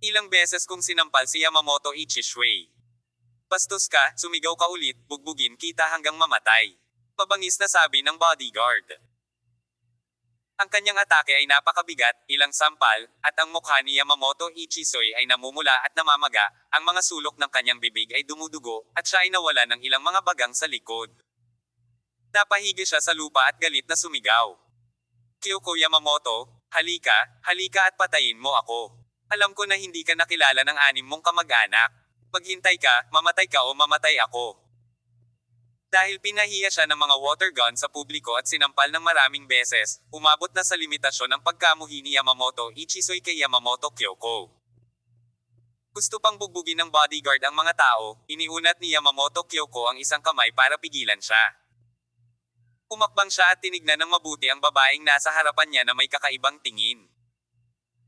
Ilang beses kong sinampal si Yamamoto Ichishui. Bastos ka, sumigaw ka ulit, bugbugin kita hanggang mamatay. Mabangis na sabi ng bodyguard. Ang kanyang atake ay napakabigat, ilang sampal, at ang mukha ni Yamamoto Ichishui ay namumula at namamaga, ang mga sulok ng kanyang bibig ay dumudugo, at siya ay nawala ng ilang mga bagang sa likod. Napahigi siya sa lupa at galit na sumigaw. Kyoko Yamamoto, halika at patayin mo ako. Alam ko na hindi ka nakilala ng 6 mong kamag-anak. Maghintay ka, mamatay ka o mamatay ako. Dahil pinahiya siya ng mga water gun sa publiko at sinampal ng maraming beses, umabot na sa limitasyon ang pagkamuhi ni Yamamoto Ichishui kay Yamamoto Kyoko. Gusto pang bugbugin ng bodyguard ang mga tao, iniunat ni Yamamoto Kyoko ang isang kamay para pigilan siya. Umakbang siya at tinignan ng mabuti ang babaeng nasa harapan niya na may kakaibang tingin.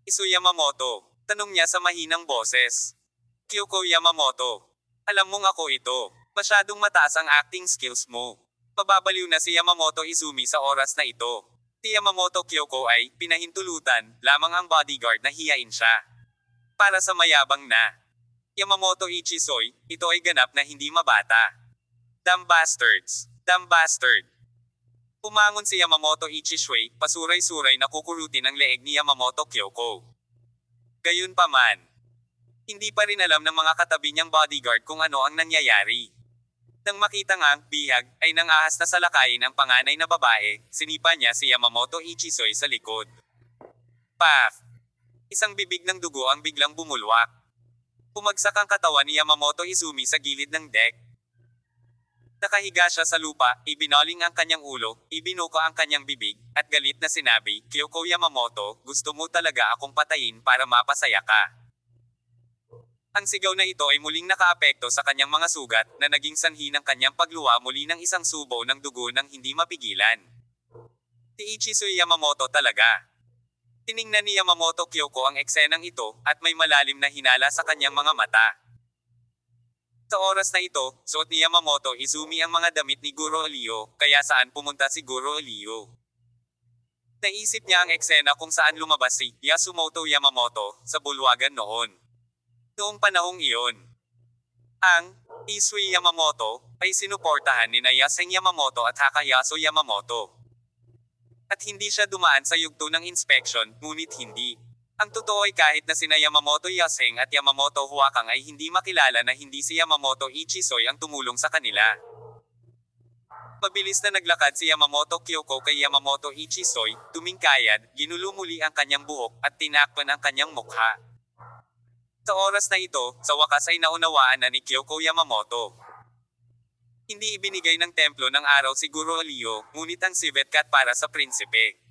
"Isu Yamamoto?" tanong niya sa mahinang boses. "Kyoko Yamamoto. Alam mong ako ito. Masyadong mataas ang acting skills mo." Mababaliw na si Yamamoto Izumi sa oras na ito. Si Yamamoto Kyoko ay pinahintulutan lamang ang bodyguard na hiyain siya. Para sa mayabang na Yamamoto Ichisoy, ito ay ganap na hindi mabata. "Damn bastards! Damn bastard!" Umangon si Yamamoto Ichisoy, pasuray-suray na kukurutin ang leeg ni Yamamoto Kyoko. Gayunpaman, hindi pa rin alam ng mga katabi niyang bodyguard kung ano ang nangyayari. Nang makita nga ang bihag, ay nang ahas na salakayin ang panganay na babae, sinipa niya si Yamamoto Ichisoy sa likod. Paf! Isang bibig ng dugo ang biglang bumulwak. Pumagsak ang katawan ni Yamamoto Izumi sa gilid ng deck. Nakahiga siya sa lupa, ibinaling ang kanyang ulo, ibinuka ang kanyang bibig, at galit na sinabi, "Kyoko Yamamoto, gusto mo talaga akong patayin para mapasaya ka." Ang sigaw na ito ay muling nakaapekto sa kanyang mga sugat, na naging sanhi ng kanyang pagluwa muli ng isang subo ng dugo nang hindi mapigilan. Si Ichisoy Yamamoto talaga. Tiningnan ni Yamamoto Kyoko ang eksenang ito, at may malalim na hinala sa kanyang mga mata. Sa oras na ito, suot ni Yamamoto Izumi ang mga damit ni Guro Leo, kaya saan pumunta si Guro Leo? Naisip niya ang eksena kung saan lumabas si Yasumoto Yamamoto sa bulwagan noon. Noong panahong iyon, ang Isui Yamamoto ay sinuportahan ni Yaseng Yamamoto at Hakayasu Yamamoto. At hindi siya dumaan sa yugto ng inspection, ngunit hindi. Ang totoo ay kahit na sina Yamamoto Yaseng at Yamamoto Huakang ay hindi makilala na hindi si Yamamoto Ichisoy ang tumulong sa kanila. Mabilis na naglakad si Yamamoto Kyoko kay Yamamoto Ichisoy, tumingkayad, ginulo muli ang kanyang buhok, at tinakpan ang kanyang mukha. Sa oras na ito, sa wakas ay naunawaan na ni Kyoko Yamamoto. Hindi ibinigay ng templo ng araw si Guro Leo, ngunit ang civet cat para sa prinsipe.